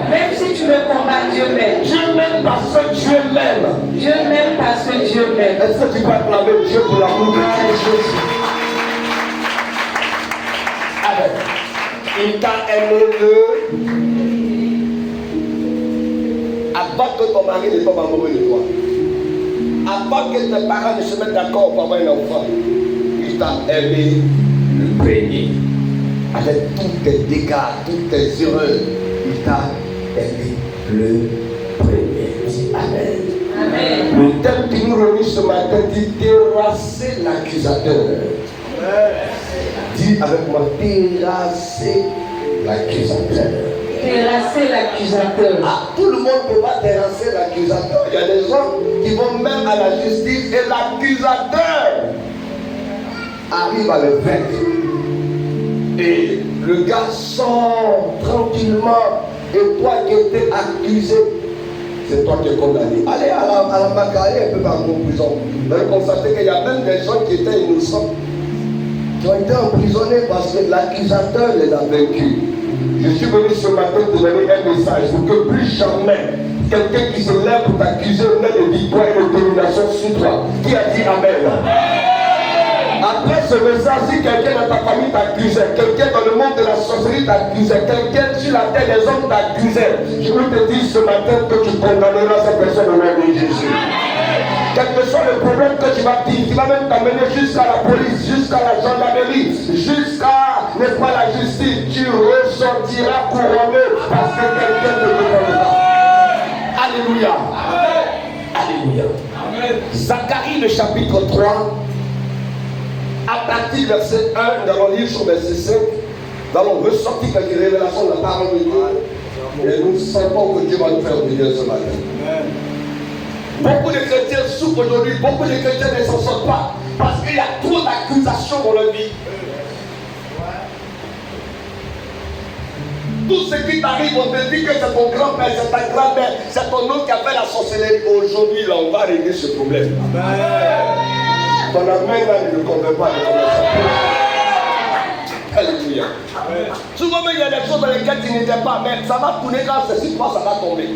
Même si tu me combats, Dieu m'aime. Dieu m'aime parce que Dieu m'aime. Dieu m'aime parce que Dieu m'aime. Est-ce que tu peux acclamer Dieu pour l'amour de Jésus? Amen. Il t'a aimé avant que ton mari ne tombe amoureux de toi. Avant que tes parents ne se mettent d'accord pour avoir un enfant. Il t'a aimé le premier. Avec tous tes dégâts, toutes tes erreurs, il t'a aimé le premier. Dis Amen. Amen. Le thème qui nous réunit ce matin dit terrasser l'accusateur. Dis avec moi, terrasser l'accusateur. Terrasser l'accusateur. Ah, tout le monde ne peut pas terrasser l'accusateur. Il y a des gens qui vont même à la justice et l'accusateur arrive à le vaincre. Et le gars sort tranquillement. Et toi qui étais accusé, c'est toi qui es condamné. Allez à la Maca, allez un peu par en prison. Vous allez constater qu'il y a même des gens qui étaient innocents, qui ont été emprisonnés parce que l'accusateur les a vaincus. Je suis venu ce matin te donner un message pour que plus jamais quelqu'un qui se lève pour t'accuser n'ait de victoire et de domination sur toi. Qui a dit Amen? Après ce message, si quelqu'un dans ta famille t'accusait, quelqu'un dans le monde de la sorcellerie t'accusait, quelqu'un sur la terre des hommes t'accusait, je veux te dire ce matin que tu condamneras cette personne au nom de Jésus. Quel que soit le problème que tu vas dire, tu vas même t'amener jusqu'à la police, jusqu'à la gendarmerie, jusqu'à, n'est-ce pas, la justice, tu ressortiras couronné parce que quelqu'un te condamnera. Alléluia. Alléluia. Zacharie, le chapitre 3. À partir du verset 1, nous allons lire sur verset 5. Nous allons ressortir quelques révélations de la parole de Dieu. Et nous savons que Dieu va nous faire bénir ce matin. Beaucoup de chrétiens souffrent aujourd'hui. Beaucoup de chrétiens ne s'en sortent pas. Parce qu'il y a trop d'accusations dans leur vie. Tout ce qui t'arrive, on te dit que c'est ton grand-père, c'est ta grand-mère, c'est ton oncle qui a fait la sorcellerie. Aujourd'hui, là, on va régler ce problème. Amen. Ton amen là ne le convainc pas de commencer. Alléluia. Souvent même il y a des choses dans lesquelles tu n'étais pas, mais ça va tourner quand c'est sur toi, ça va tomber.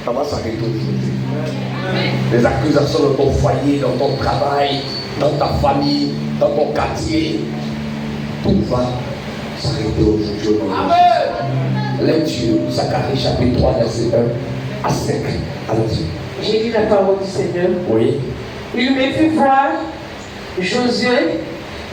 Ça va s'arrêter aujourd'hui. Les accusations dans ton foyer, dans ton travail, dans ta famille, dans ton quartier, tout va s'arrêter aujourd'hui. Amen. Lecture, Zacharie chapitre 3, verset 1 à 5. Allons-y. J'ai lu la parole du Seigneur. Oui. Il me fit voir Josué,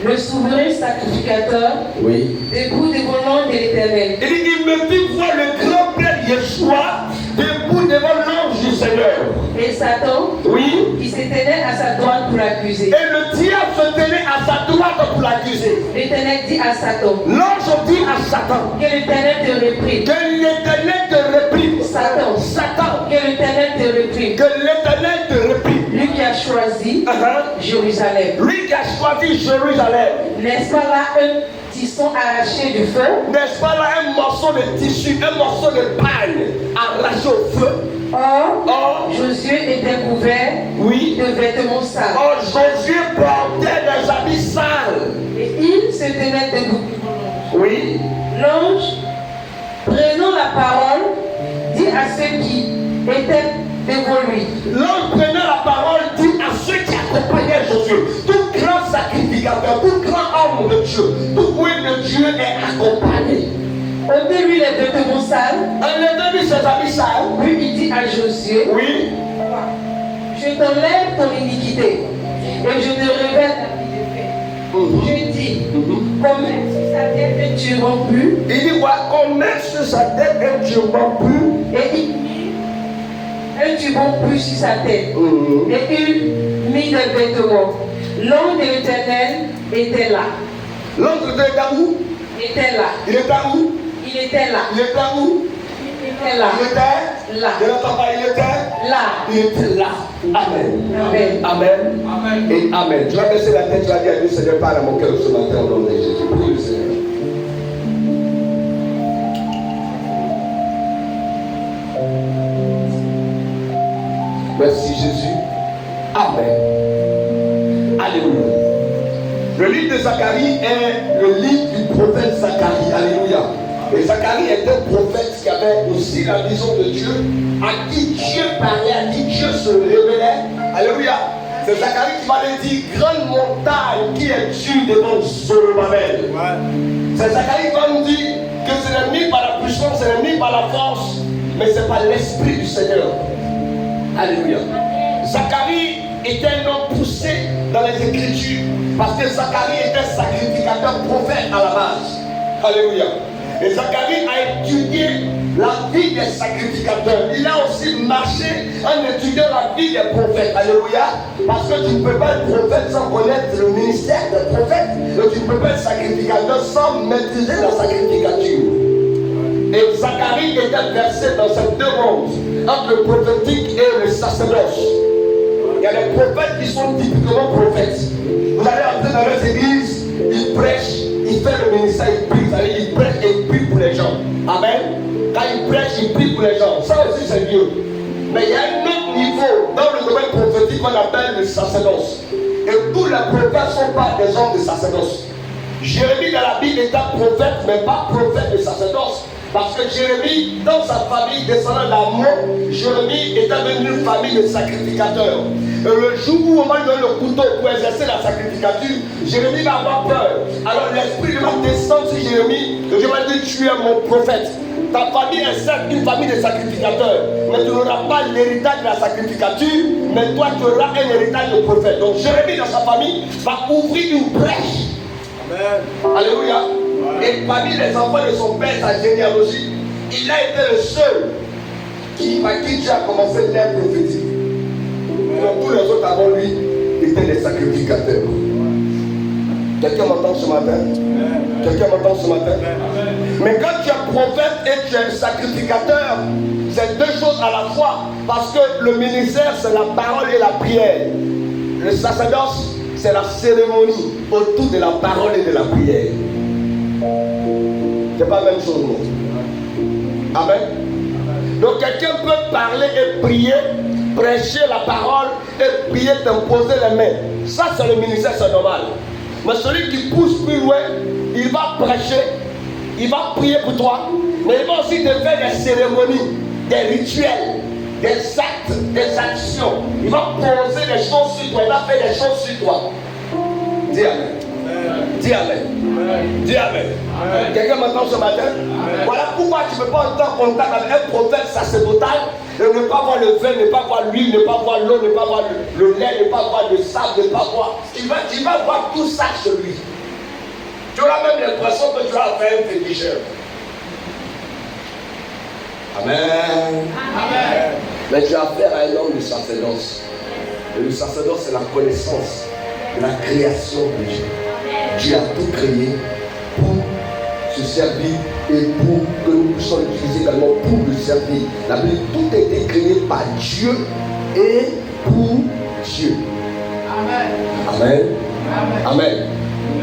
le souverain sacrificateur, oui, debout devant l'ange de l'Éternel. Il me fit voir le grand-père Yeshua, debout devant l'ange du Seigneur. Et Satan, oui, qui se tenait à sa droite pour l'accuser. Et le diable se tenait à sa droite pour l'accuser. L'Éternel dit à Satan. L'ange dit à Satan. Que l'Éternel te réprime. Que l'Éternel te réprime. Satan. Satan. Que l'Éternel te réprime. Que l'Éternel te réprime. Lui qui a choisi Jérusalem. Lui qui a choisi Jérusalem. N'est-ce pas là un tisson arraché du feu? N'est-ce pas là un morceau de tissu, un morceau de paille arraché au feu? Or, Josué était couvert de vêtements sales. Or, Josué portait des habits sales. Et il se tenait debout. Oui. L'ange, prenant la parole, dit à ceux qui étaient devant lui. L'ange prenant la parole dit à ceux qui accompagnaient Josué. Tout grand sacrificateur, tout grand homme de Dieu, tout point de Dieu est accompagné. Ôtez-lui les vêtements sales. Enlevez-lui ses habits sales. Puis il dit à Josué. Oui. Je t'enlève ton iniquité et je te révèle ta vie de fait. Je dis, qu'on mette sur sa tête un turban pur. Il dit quoi? Qu'on mette sur sa tête un turban pur. Et il mit un turban pur sur sa tête. Et il mit des vêtements. L'ange de l'Éternel était là. L'ange était où? Il était là. Il était où? Il était là. Il était où? Il était là. Il était là. Il était là. Il était là. Amen. Amen. Amen. Amen. Et Amen. Tu vas baisser la tête, tu vas dire à Dieu, Seigneur, parle à mon cœur ce matin au nom de Jésus. Prie le Seigneur. Merci Jésus. Amen. Alléluia. Le livre de Zacharie est le livre du prophète Zacharie. Alléluia. Et Zacharie est un prophète qui avait avait aussi la vision de Dieu, à qui Dieu parlait, à qui Dieu se révélait. Alléluia. C'est Zacharie qui va lui dire, grande montagne qui es-tu devant Zorobabel. C'est Zacharie qui va nous dire que ce n'est ni par la puissance, ce n'est ni par la force, mais c'est par l'Esprit du Seigneur. Alléluia. Zacharie était un homme poussé dans les Écritures, parce que Zacharie était sacrificateur prophète à la base. Alléluia. Et Zacharie a étudié la vie des sacrificateurs. Il a aussi marché en étudiant la vie des prophètes. Alléluia. Parce que tu ne peux pas être prophète sans connaître le ministère des prophètes. Et tu ne peux pas être sacrificateur sans maîtriser la sacrificature. Et Zacharie était versé dans ces deux mondes, entre le prophétique et le sacerdoce. Il y a des prophètes qui sont typiquement prophètes. Vous allez entrer dans les églises, ils prêchent, ils font le ministère, ils prient. Vous allez, ils prêchent et ils prient pour les gens. Amen. Quand ils prêchent, ils prient pour les gens. Ça aussi, c'est Dieu. Mais il y a un autre niveau dans le domaine prophétique qu'on appelle le sacerdoce. Et tous les prophètes ne sont pas des hommes de sacerdoce. Jérémie dans la Bible était prophète, mais pas prophète de sacerdoce. Parce que Jérémie, dans sa famille descendant d'Amon, Jérémie était devenu une famille de sacrificateurs. Et le jour où on va lui donner le couteau pour exercer la sacrificature, Jérémie va avoir peur. Alors l'esprit va descendre sur Jérémie et Dieu va dire, tu es mon prophète. Ta famille est certes une famille de sacrificateurs, mais tu n'auras pas l'héritage de la sacrificature, mais toi tu auras un héritage de prophète. Donc Jérémie dans sa famille va ouvrir une brèche. Amen. Alléluia. Et parmi les enfants de son père, sa généalogie, il a été le seul par qui Dieu a commencé l'ère prophétique. Donc tous les autres avant lui étaient des sacrificateurs. Quelqu'un m'entend ce matin? Quelqu'un m'entend ce matin? Mais quand tu es prophète et tu es sacrificateur, c'est deux choses à la fois. Parce que le ministère, c'est la parole et la prière. Le sacerdoce, c'est la cérémonie autour de la parole et de la prière. C'est pas la même chose, non? Amen. Donc quelqu'un peut parler et prier, prêcher la parole et prier, t'imposer les mains. Ça c'est le ministère, c'est normal. Mais celui qui pousse plus loin, il va prêcher, il va prier pour toi, mais il va aussi te faire des cérémonies, des rituels, des actes, des actions. Il va poser des choses sur toi, il va faire des choses sur toi. Dis Amen. Dis Amen. Dis Amen. Quelqu'un m'entend ce matin? Amen. Voilà pourquoi tu ne peux pas entrer en contact avec un prophète sacerdotal et ne pas voir le vin, ne pas voir l'huile, ne pas voir l'eau, ne pas voir le lait, ne pas voir le sable, ne pas voir. Tu vas voir tout ça chez lui. Tu auras même l'impression que tu vas faire un féticheur. Amen. Amen. Mais tu as affaire à un homme de sacerdoce. Et le sacerdoce, c'est la connaissance de la création de Dieu. Dieu a tout créé pour se servir et pour que nous puissions l'utiliser également pour le servir. La Bible, tout a été créé par Dieu et pour Dieu. Amen. Amen. Amen. Amen.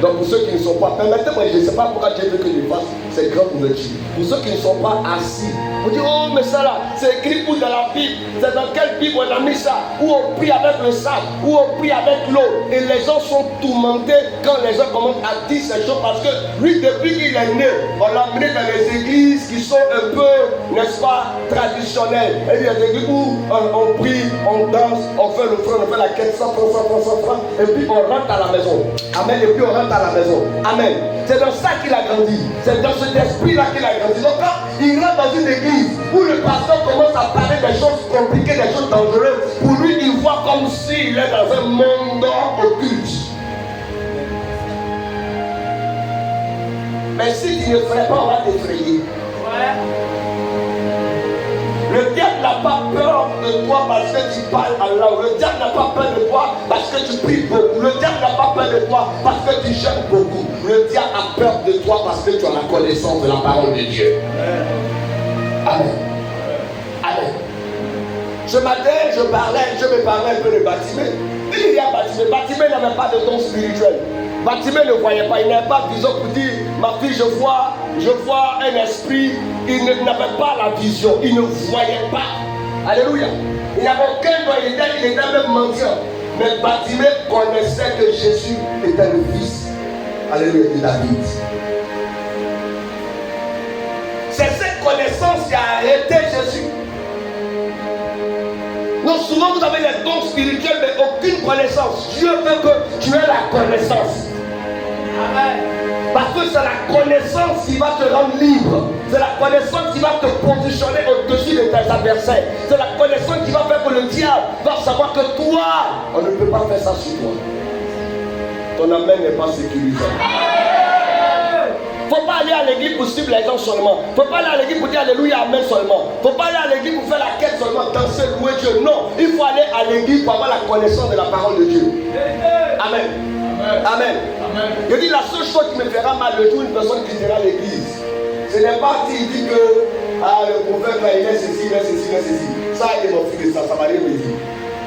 Donc pour ceux qui ne sont pas, permettez-moi, je ne sais pas pourquoi Dieu veut que je fasse cette grande ouverture. Pour ceux qui ne sont pas assis, vous dites, oh mais ça là, c'est écrit où dans la Bible? C'est dans quelle Bible on a mis ça? Où on prie avec le sable, où on prie avec l'eau. Et les gens sont tourmentés quand les gens commencent à dire ces choses parce que lui, depuis qu'il est né, on l'a amené dans les églises qui sont un peu, n'est-ce pas, traditionnelles. Et il y a des églises où on prie, on danse, on fait le front, on fait la quête, 100 francs, et puis on rentre à la maison. Amen. Et puis on rentre à la maison. Amen. C'est dans ça qu'il a grandi. C'est dans cet esprit-là qu'il a grandi. Donc quand il rentre dans une église où le pasteur commence à parler des choses compliquées, des choses dangereuses, pour lui, il voit comme s'il est dans un monde occulte. Mais si tu ne ferais pas, on va t'effrayer. Voilà. Le diable n'a pas peur de toi parce que tu parles à langue. Le diable n'a pas peur de toi parce que tu pries beaucoup. Le diable n'a pas peur de toi parce que tu jeûnes beaucoup. Le diable a peur de toi parce que tu as la connaissance de la parole de Dieu. Amen. Amen. Ce matin, je me parlais un peu de Bartimée. Il y a Bartimée. Bartimée n'avait pas de don spirituel. Bartimée ne voyait pas. Il n'avait pas de vision pour dire, ma fille, je vois un esprit. Il n'avait pas la vision. Il ne voyait pas. Alléluia. Il n'avait aucun don. Il était même mendiant. Mais Bartimée connaissait que Jésus était le fils. Alléluia, de David. C'est cette connaissance qui a Souvent vous avez les dons spirituels mais aucune connaissance. Dieu veut que tu aies la connaissance. Parce que c'est la connaissance qui va te rendre libre. C'est la connaissance qui va te positionner au-dessus de tes adversaires. C'est la connaissance qui va faire que le diable va savoir que toi, on ne peut pas faire ça sur toi. Ton amen n'est pas sécurisé. Il ne faut pas aller à l'église pour suivre les gens seulement. Il ne faut pas aller à l'église pour dire alléluia, amen seulement. Il ne faut pas aller à l'église pour faire la quête seulement, danser, louer Dieu. Non, il faut aller à l'église pour avoir la connaissance de la parole de Dieu. Amen. Amen. Amen. Je dis la seule chose qui me fera mal le jour une personne qui quittera l'église, ce n'est pas s'il dit que le prophète là, il est ceci, il est ceci, il est ceci. Ça, il m'en fout de ça, ça va rien me dire.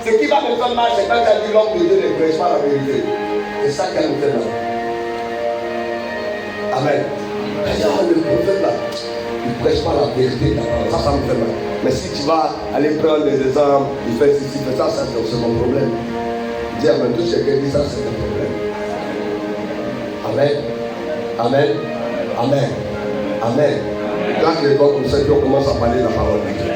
Ce qui va me faire mal, c'est quand il a dit l'homme de Dieu ne prêche pas la vérité. C'est ça qui me fait mal. Amen. Le prophète là, il ne prêche pas la vérité. Ça me fait mal. Mais si tu vas aller prendre des exemples, il fait ceci, il fait ça, c'est mon problème. Dire même tout ce qu'elle dit, ça c'est un problème. Amen. Amen. Amen. Amen. Quand les gens comme ça, on commence à parler de la parole de Dieu.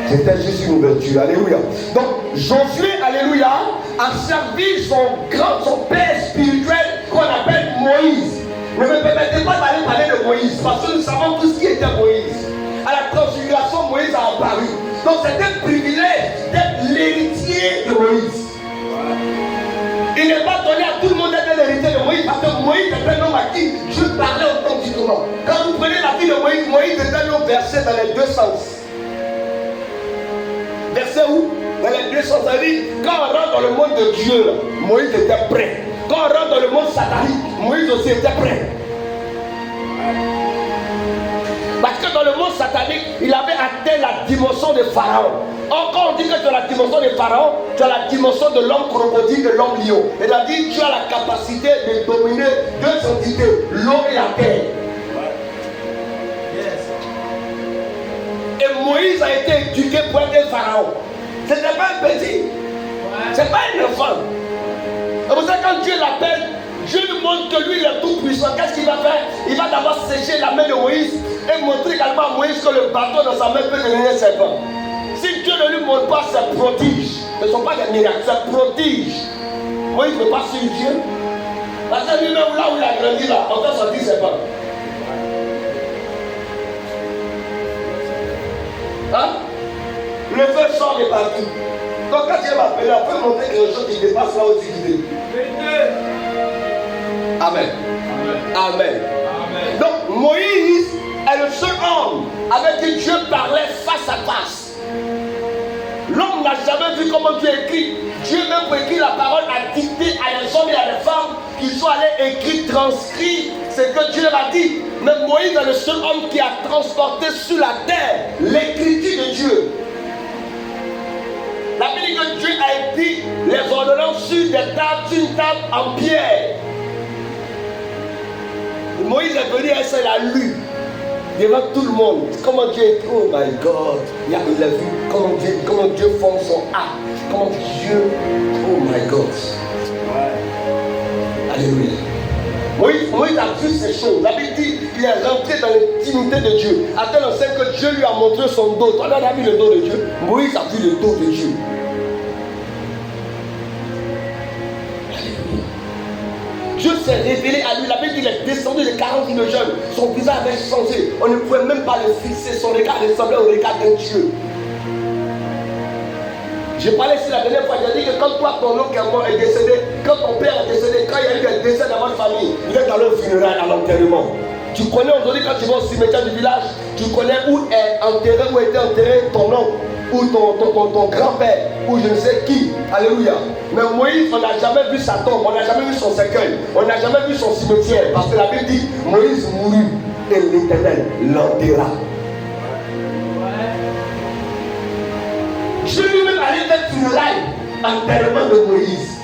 C'était juste une ouverture. Alléluia. Donc, Josué, alléluia, a servi son père spirituel qu'on appelle Moïse. Ne me permettez pas d'aller parler de Moïse, parce que nous savons tout ce qui était Moïse. À la transfiguration, Moïse a apparu. Donc, c'est un privilège d'être l'héritier de Moïse. Il n'est pas donné à tout le monde d'être l'héritier de Moïse, parce que Moïse est un homme à qui Dieu parlait authentiquement. Quand vous prenez la vie de Moïse, Moïse est un homme versé dans les deux sens. Versé où? Dans les deux sens. C'est-à-dire, quand on rentre dans le monde de Dieu, là, Moïse était prêt. Quand on rentre dans le monde satanique, Moïse aussi était prêt. Parce que dans le monde satanique, il avait atteint la dimension de Pharaon. Or, quand on dit que tu as la dimension de Pharaon, tu as la dimension de l'homme crocodile, de l'homme lion. C'est-à-dire que tu as la capacité de dominer deux entités, l'eau et la terre. Et Moïse a été éduqué pour être Pharaon. Ce n'est pas un petit. Ce n'est pas un enfant. C'est pour ça que quand Dieu l'appelle, Dieu lui montre que lui il est tout puissant. Qu'est-ce qu'il va faire? Il va d'abord sécher la main de Moïse et montrer également à Moïse que le bâton dans sa main peut devenir serpent. Si Dieu ne lui montre pas ses prodiges, ce ne sont pas des miracles, c'est prodiges. Moïse ne peut pas suivre Dieu. Parce que lui-même, là où il a grandi, là, on peut sortir serpent. Hein? Le feu sort de partout. Donc quand Dieu m'appelle, on peut montrer quelque chose qui dépasse là où tu es. Amen. Amen. Amen. Donc Moïse est le seul homme avec qui Dieu parlait face à face. L'homme n'a jamais vu comment Dieu écrit. Dieu même pour écrire la parole a dicté à les hommes et à les femmes qu'ils soient allés écrire, transcrire ce que Dieu leur a dit. Mais Moïse est le seul homme qui a transporté sur la terre l'écriture de Dieu. La Bible dit que Dieu a écrit les ordonnances sur des tables, sur une table en pierre. Moïse est venu et il a lu devant tout le monde. Comment Dieu est. Oh my God. Il a vu comment Dieu forme son art. Comment Dieu. Oh my God. Alléluia. Moïse a vu ces choses. La Bible dit qu'il est rentré dans l'intimité de Dieu. À tel enseigne que Dieu lui a montré son dos. Toi, on a vu le dos de Dieu. Moïse a vu le dos de Dieu. Dieu s'est révélé à lui. La Bible dit qu'il est descendu de 40 000 jeunes. Son visage avait changé. On ne pouvait même pas le fixer. Son regard ressemblait au regard d'un Dieu. J'ai parlé ici la dernière fois. J'ai dit que quand toi, ton oncle est décédé, quand ton père est décédé, quand il y a eu des décès dans votre famille, vous êtes dans leur funérailles, à l'enterrement. Tu connais aujourd'hui, quand tu vas au cimetière du village, tu connais où est enterré, où était enterré ton oncle, ou ton grand-père, ou je ne sais qui. Alléluia. Mais Moïse, on n'a jamais vu sa tombe, on n'a jamais vu son cercueil, on n'a jamais vu son cimetière. Parce que la Bible dit, Moïse mourut et l'Éternel l'enterra. Dieu lui-même allait faire funérailles, enterrement de Moïse.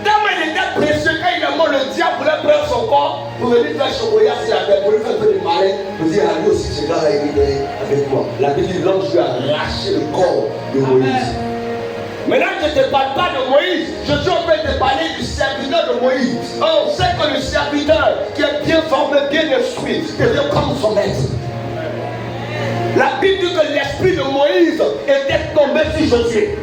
Tellement il était précieux, quand il est mort, le diable voulait prendre son corps pour venir faire chocolat sur la terre, pour lui faire un peu de malin, pour dire à lui aussi, ce gars-là est avec moi. La Bible dit, l'ange lui a arraché le corps de Moïse. Maintenant, je ne te parle pas de Moïse, je suis en train de te parler du serviteur de Moïse. On sait que le serviteur qui est bien formé, bien instruit, devient comme son maître. La Bible dit que l'esprit de Moïse était tombé sur Josué.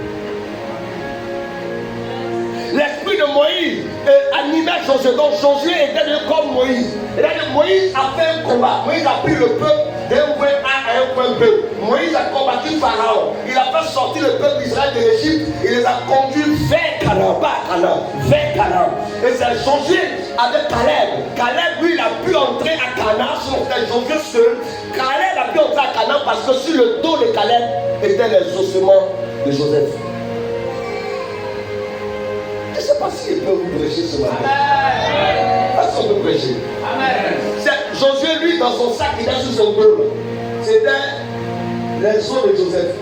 animait Josué. Donc Josué était comme Moïse. Et Moïse a fait un combat. Moïse a pris le peuple d'un point A à un point B. Moïse a combattu Pharaon. Il a fait sortir le peuple d'Israël de l'Égypte. Il les a conduits vers Canaan, pas Canaan, vers Canaan. Et c'est Josué avec Caleb. Caleb, lui, il a pu entrer à Canaan sur Josué seul. Caleb a pu entrer à Canaan parce que sur le dos de Caleb étaient les ossements de Joseph. Je ne sais pas si je peux vous prêcher ce matin. Est-ce qu'on peut prêcher? Amen. Josué, lui, dans son sac, il a sur son dos. C'était les os de Joseph.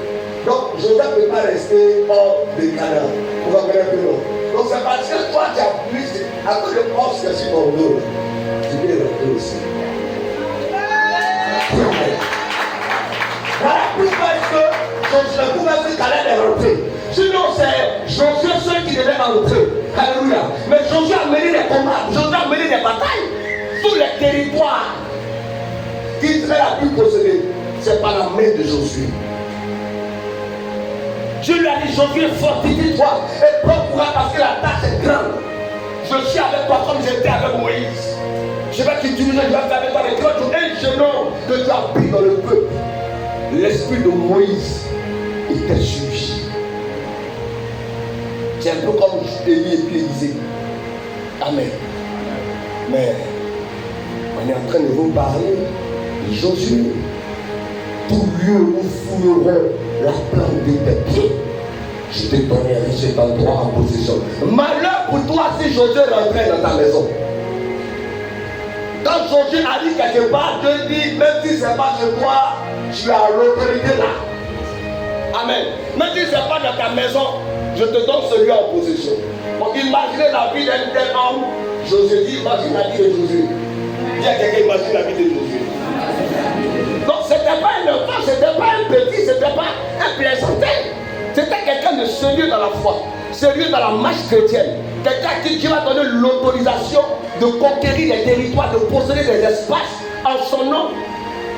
Donc, Joseph ne peut pas rester hors de Canaan. Vous comprenez un peu, non? Donc, c'est parce que toi, tu as plus, à cause de force que sur ton dos, tu peux les rentrer aussi. Voilà pourquoi est-ce que Josué pouvait dire Caleb est rentré. Sinon, c'est Josué seul qui devait rentrer. Alléluia. Mais Josué a mené des combats, Josué a mené des batailles. Tous les territoires qu'Israël a pu posséder, c'est par la main de Josué. Dieu lui a dit, Josué, fortifie-toi et prends courage parce que la tâche est grande. Je suis avec toi comme j'étais avec Moïse. Je vais t'utiliser, je vais faire avec toi les grands jours. Un jeune homme que tu as pris dans le peuple. L'esprit de Moïse était sur lui. C'est un peu comme Élie et puis Élisée. Amen. Mais on est en train de vous parler de Josué. Tout lieu où fouilleront la plante de tes pieds, je te donnerai cet endroit en possession. Malheur pour toi si Josué rentrait dans ta maison. Quand Josué a dit quelque part, Dieu dit, même si ce n'est pas chez toi, tu as l'autorité là. Amen. Même si ce n'est pas dans ta maison, je te donne celui en possession. Donc imaginez la vie d'un tel homme. Josué dit, imagine la vie de Josué. Il y a quelqu'un qui imagine la vie de Josué. Donc ce n'était pas un enfant, ce n'était pas un petit, ce n'était pas un plaisantin. C'était quelqu'un de sérieux dans la foi, sérieux dans la marche chrétienne. Quelqu'un à qui Dieu a donné l'autorisation de conquérir des territoires, de posséder des espaces en son nom.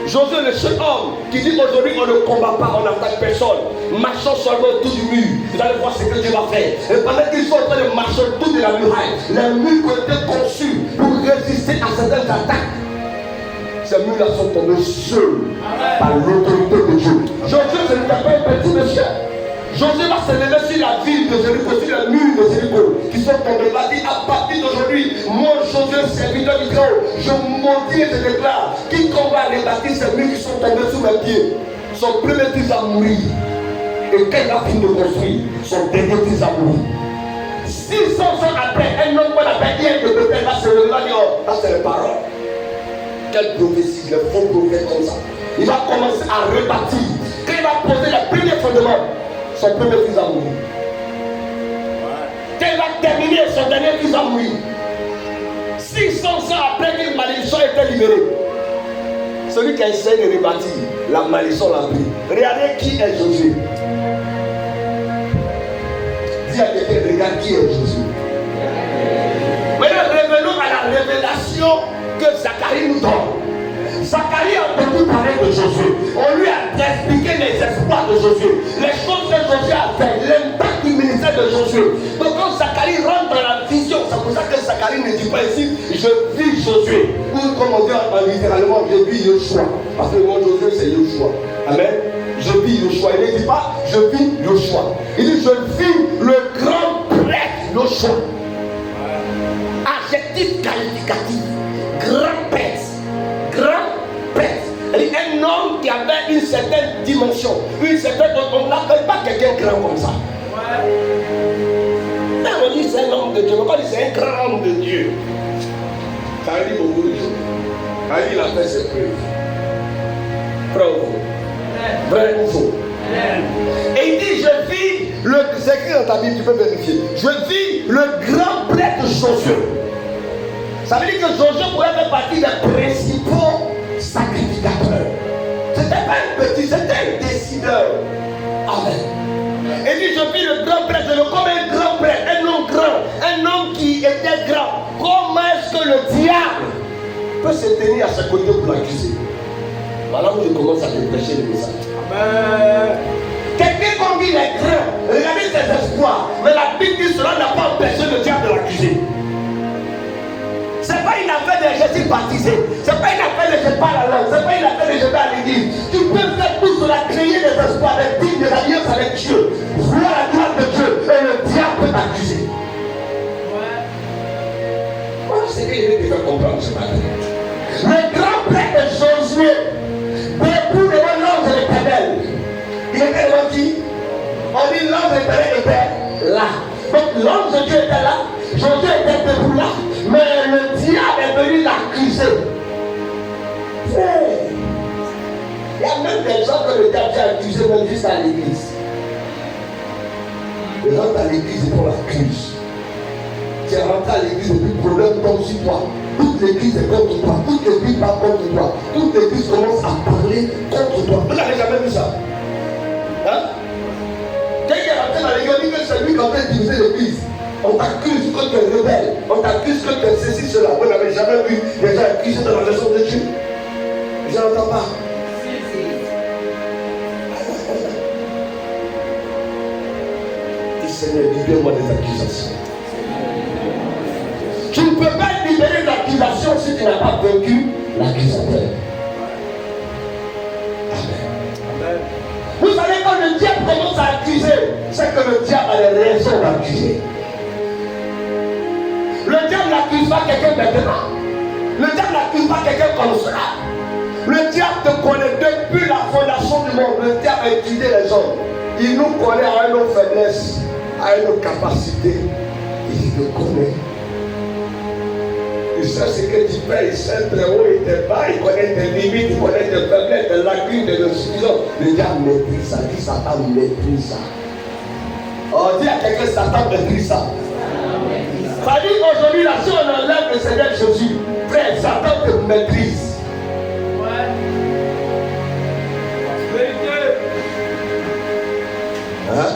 Josué, le seul homme qui dit aujourd'hui on ne combat pas, on n'attaque personne. Marchons seulement autour du mur. Vous allez voir ce que Dieu va faire. Et pendant qu'ils sont en train de marcher autour de la muraille, les murs ont été conçus pour résister à certaines attaques. Ces murs-là sont tombés seuls par l'autorité de Dieu. Josué, ce n'était pas un petit monsieur. Josué va se lever sur la ville de Jéricho, sur les murs de Jéricho, qui sont tombés. Il va dire à partir d'aujourd'hui, moi Josué, serviteur du Dieu, je maudis et je déclare, quiconque va rebâtir ces murs qui sont tombés sous mes pieds, son premier fils va mourir. Et quand il a fini de construire, son dernier fils va mourir. 600 ans après, un homme qu'on appelle Hier de Bethel va se lever, il va dire, oh, ça c'est les paroles. Quelle prophétie, les faux prophètes comme ça. Il va commencer à rebâtir. Quand il va poser le premier fondement, son premier fils va mourir. Quand il va terminer, son dernier fils va mourir. 600 ans après qu'une malédiction a été libérée, celui qui a essayé de rebâtir, la malédiction l'a pris. Regardez qui est Josué. Dis à quelqu'un, regarde qui est Josué. Maintenant, revenons à la révélation que Zacharie nous donne. Zacharie a entendu parler de Josué. On lui a expliqué les exploits de Josué, les choses que Josué a fait, l'impact du ministère de Josué. Donc quand Zacharie rentre dans la vision, c'est pour ça que Zacharie ne dit pas ici, je vis Josué. Ou comme on dit littéralement, je vis Yoshua. Parce que le mot Josué c'est Yoshua. Amen. Je vis Yoshua. Il ne dit pas, je vis Yoshua. Il dit, je vis le grand prêtre Yoshua. Adjectif qualificatif. Grand prêtre. Grand prêtre. Un homme qui avait une certaine dimension. Une certaine. On n'appelle pas quelqu'un grand comme ça. Mais on dit c'est un homme de Dieu. On dit c'est un grand homme de Dieu. Ça veut dire beaucoup de choses. Ça veut dire il a fait ses preuves. Vrai ou faux? Vrai ou faux? Et il dit je vis le. C'est écrit dans ta Bible, tu peux vérifier. Je vis le grand prêtre Josué. Ça veut dire que Josué pourrait faire partie des principaux sacrificateurs. C'était pas un petit, c'était un décideur. Amen. Et dit je vis le grand prêtre, comme un grand prêtre, un homme grand, un homme qui était grand. Comment est-ce que le diable peut se tenir à ses côtés pour l'accuser? Voilà où je commence à te prêcher le message. Amen. Quelqu'un qu'on dit les grands, regardez ses espoirs, mais la Bible dit cela n'a pas empêché le diable de l'accuser. je suis baptisé. Ce n'est pas une affaire de je parle la langue. Ce n'est pas une affaire de je vais à l'église. Tu peux faire tout cela, créer des espoirs, des dignes de l'alliance avec Dieu. Voir la gloire de Dieu et le diable peut t'accuser. Voilà ce que je vais te faire comprendre ce matin. Le grand prêtre de Josué, debout devant l'ange de l'Éternel, il était devant qui? On dit l'ange de l'Éternel était là. Donc l'ange de Dieu était là, Josué était debout là, mais le diable est venu l'accuser. Il y a même des gens que le diable a accusé même juste à l'église. Les gens à l'église, ils font l'accuse. Tu es rentré à l'église et puis le problème tombe sur toi. Toute l'église est contre toi. Toute l'église va contre toi. Toute l'église commence à parler contre toi. Vous n'avez jamais vu ça? Hein? Quelqu'un est rentré dans l'église, on dit que c'est lui qui est en train de diviser l'église. On t'accuse que tu es rebelle. On t'accuse que tu es ceci, cela. Vous n'avez jamais vu des gens accusés dans la maison de Dieu? Je n'entends pas. Dis Seigneur, libère-moi des accusations. Tu ne peux pas libérer l'accusation si tu n'as pas vaincu l'accusateur. Amen. Vous savez, quand le diable commence à accuser, c'est que le diable a les raisons d'accuser. Le diable n'accuse pas quelqu'un maintenant. Le diable n'accuse pas quelqu'un comme ça. Le diable te connaît depuis la fondation du monde. Le diable a étudié les hommes. Il nous connaît à nos faiblesses, à nos capacités. Il te connaît. Il sait ce que tu fais, il sait très haut et très bas, il connaît tes limites, il connaît tes faiblesses, tes lacunes, tes insuffisances. Le diable maîtrise ça, dit Satan maîtrise ça. Oh, dis à quelqu'un, Satan maîtrise ça. Ça dit aujourd'hui, là, si on enlève le Seigneur Jésus, frère, Satan te maîtrise. Hein?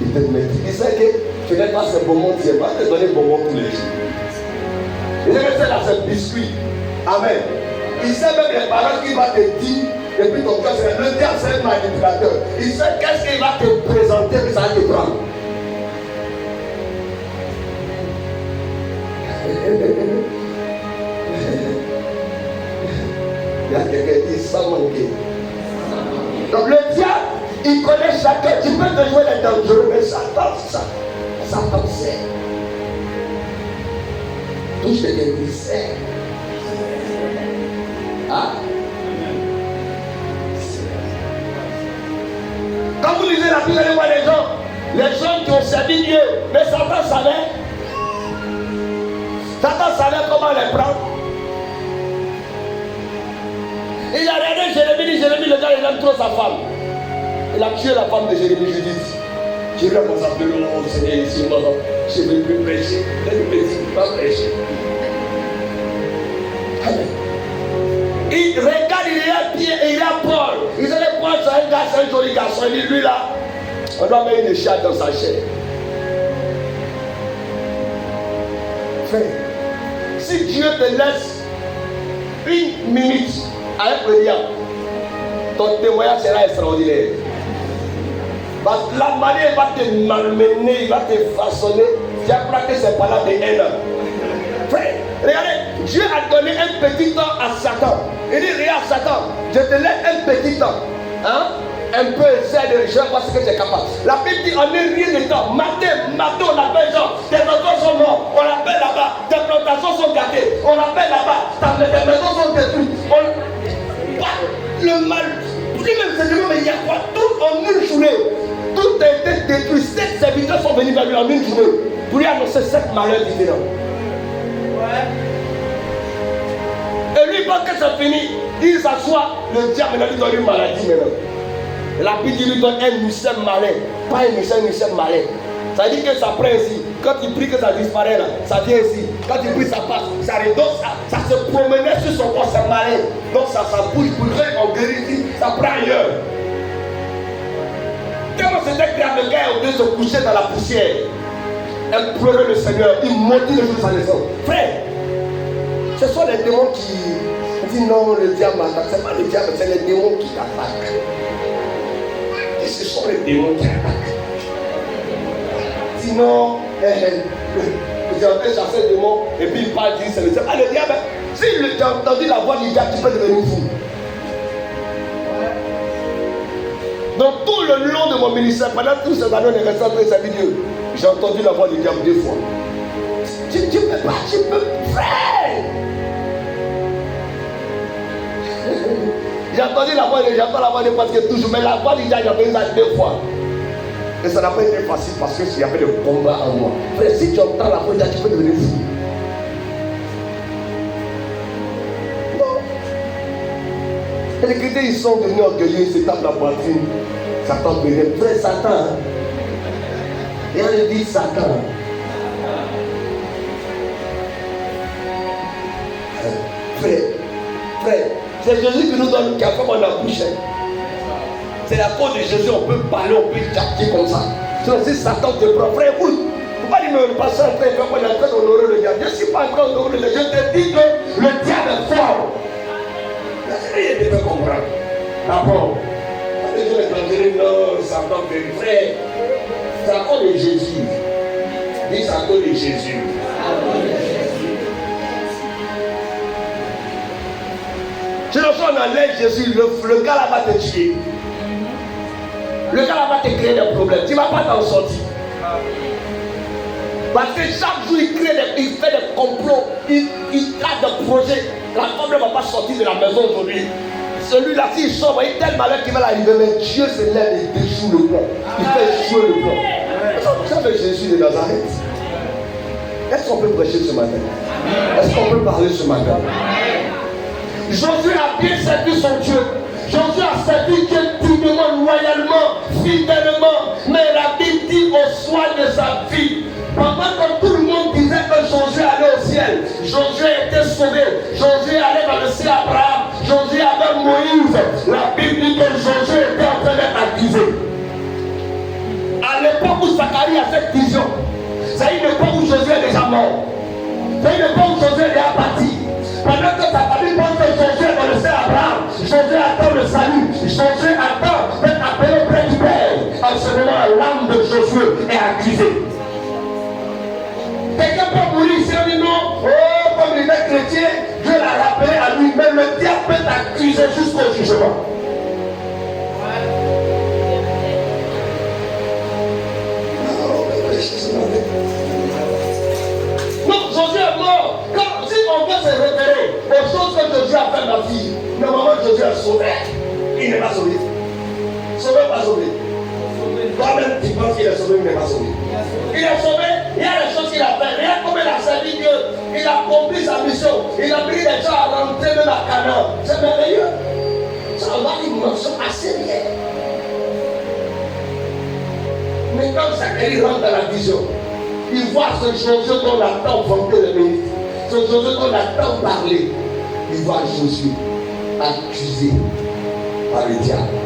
Il te maîtrise. Il sait que tu n'es pas ce bonbon, tu ne vas te donner bonbon tous les jours. Il est resté dans ce biscuit. Amen. Il sait même les paroles qu'il va te dire. Depuis ton cœur, le diable, c'est un manipulateur. Il sait qu'est-ce qu'il va te présenter, puis ça va te prendre. Il y a quelqu'un qui dit sans manquer. Donc le diable, il connaît chacun. Tu peux te jouer les dangereux, mais Satan sait. Touche quelqu'un qui sait. Ah. Quand vous lisez la Bible, allez voir les gens qui ont servi Dieu, mais Satan savait. Satan savait comment les prendre. Il a regardé Jérémie, le gars il aime trop sa femme. Il a tué la femme de Jérémie, Judith. Jérémie a s'appelé le Seigneur ici, je ne vais plus prêcher. Je ne vais pas prêcher. Amen. Il regarde, il y a Pierre et il y a Paul. Ils allaient prendre ça, un gars, c'est un joli garçon. Il dit, lui là, on doit mettre une chatte dans sa chair. Frère, si Dieu te laisse une minute avec le diable, ton témoignage sera extraordinaire. Parce que la manière il va te malmener, il va te façonner. Tu apprends que c'est pas là de haine. Frère, regardez, Dieu a donné un petit temps à Satan. Il dit, regarde Satan, je te laisse un petit temps. Hein? Un peu essaie de je vais voir ce que tu es capable. La Bible dit, on n'est rien de temps. Matin, on appelle gens, tes enfants sont morts, on l'appelle là-bas, tes plantations sont gâtées, on l'appelle là-bas, tes maisons sont détruites. Le mal, lui-même c'est le mais il y a quoi? Tout en une journée, tout a été détruit. 7 serviteurs sont venus vers lui en une journée pour lui annoncer 7 malheurs différents. Et lui, quand c'est fini, il s'assoit, le diable lui donne une maladie maintenant. Et la Bible lui donne un muscle malin, pas un muscle malin. Ça dit que ça prend ici. Quand il prie que ça disparaît là, ça vient ici. Quand il prie, ça passe. Ça redonne, ça se promenait sur son corps, c'est malin. Donc ça bouge pour qu'on guérit, ça prend ailleurs. Comment c'était grave, le gars est obligé de se coucher dans la poussière. Elle pleurait le Seigneur, il maudit le jour de sa naissance. Frère, ce sont les démons qui disent non, le diable m'attaque. Ce n'est pas le diable, c'est les démons qui t'attaquent. Et ce sont les démons qui attaquent. Sinon, il est en train de chasser le démon, et puis il parle, il dit c'est le diable. Ah, le diable, si tu as entendu la voix du diable, tu peux devenir fou. Donc tout le long de mon ministère, pendant tout ce années de restant très servi Dieu, j'ai entendu la voix du diable 2 fois. Tu peux pas, tu peux frère. J'ai entendu la voix, j'entends la voix de parce que toujours, mais la voix du diable, j'ai entendu ça 2 fois. Et ça n'a pas été facile parce qu'il y avait des combats en moi. Frère, si tu entends la voix du diable, tu peux devenir fou. Et les chrétiens, ils sont devenus orgueilleux, ils se tapent la poitrine. Satan devient frère Satan. Hein? Et on lui dit Satan. Frère, c'est Jésus qui nous donne, qui a fait mon bouche. C'est à cause de Jésus, on peut parler, on peut tchatcher comme ça. Si Satan te prend, frère, écoute, il ne faut pas dire, mais le pasteur est en train d'honorer le diable. Je ne suis pas en train d'honorer le diable. Je te dis que le diable est fort. Il devait comprendre. D'abord, les gens vont dire non, Satan fait frère. C'est à cause de Jésus. Dis c'est à cause de Jésus. Si le soir on enlève Jésus, le gars là va te tuer. Le gars là va te créer des problèmes. Tu ne vas pas t'en sortir. Parce que chaque jour il fait des complots, il trace des projets. La femme ne va pas sortir de la maison aujourd'hui. Celui-là, s'il sort, il y a tel malheur qui va l'arriver, mais Dieu se lève et déchoue le plan. Il fait échouer le plan. Vous savez Jésus de Nazareth. Est-ce qu'on peut prêcher ce matin? Est-ce qu'on peut parler ce matin? Josué a bien servi son Dieu. Josué a servi Dieu dignement, loyalement, fidèlement. Mais la Bible dit au soin de sa vie. Pendant que tout le monde disait que Josué allait au ciel, Josué était sauvé, Josué allait dans le ciel Abraham, Josué avait Moïse. La Bible dit que Josué était en train d'être accusé. À l'époque où Zacharie a cette vision, c'est une époque où Josué est déjà mort. C'est une époque où Josué est déjà parti. Pendant que Zacharie pense que Josué est dans le ciel Abraham, Josué attend le salut, Josué attend d'être appelé près du Père. En ce moment, l'âme de Josué est accusée. Quelqu'un peut mourir ici, on dit non, oh, comme il est chrétien, Dieu l'a rappelé à lui, mais le diable peut t'accuser jusqu'au jugement. Donc Josué est mort. Quand, si on veut se référer aux choses que Josué a fait ma fille, normalement Josué est sauvé. Il n'est pas sauvé. Sauvé ou pas sauvé? Toi-même, tu penses qu'il est sauvé ou il n'est pas sauvé? Il est sauvé, il y a des choses qu'il a fait. Regarde comme il a servi Dieu. Il a accompli sa mission. Il a pris des gens à rentrer même à Canaan. C'est merveilleux. Ça va une mention assez bien. Mais quand Zacharie rentre dans la vision, il voit ce Josué qu'on attend vanter le mérite. Ce Josué qu'on attend parler. Il voit Josué accusé par le diable.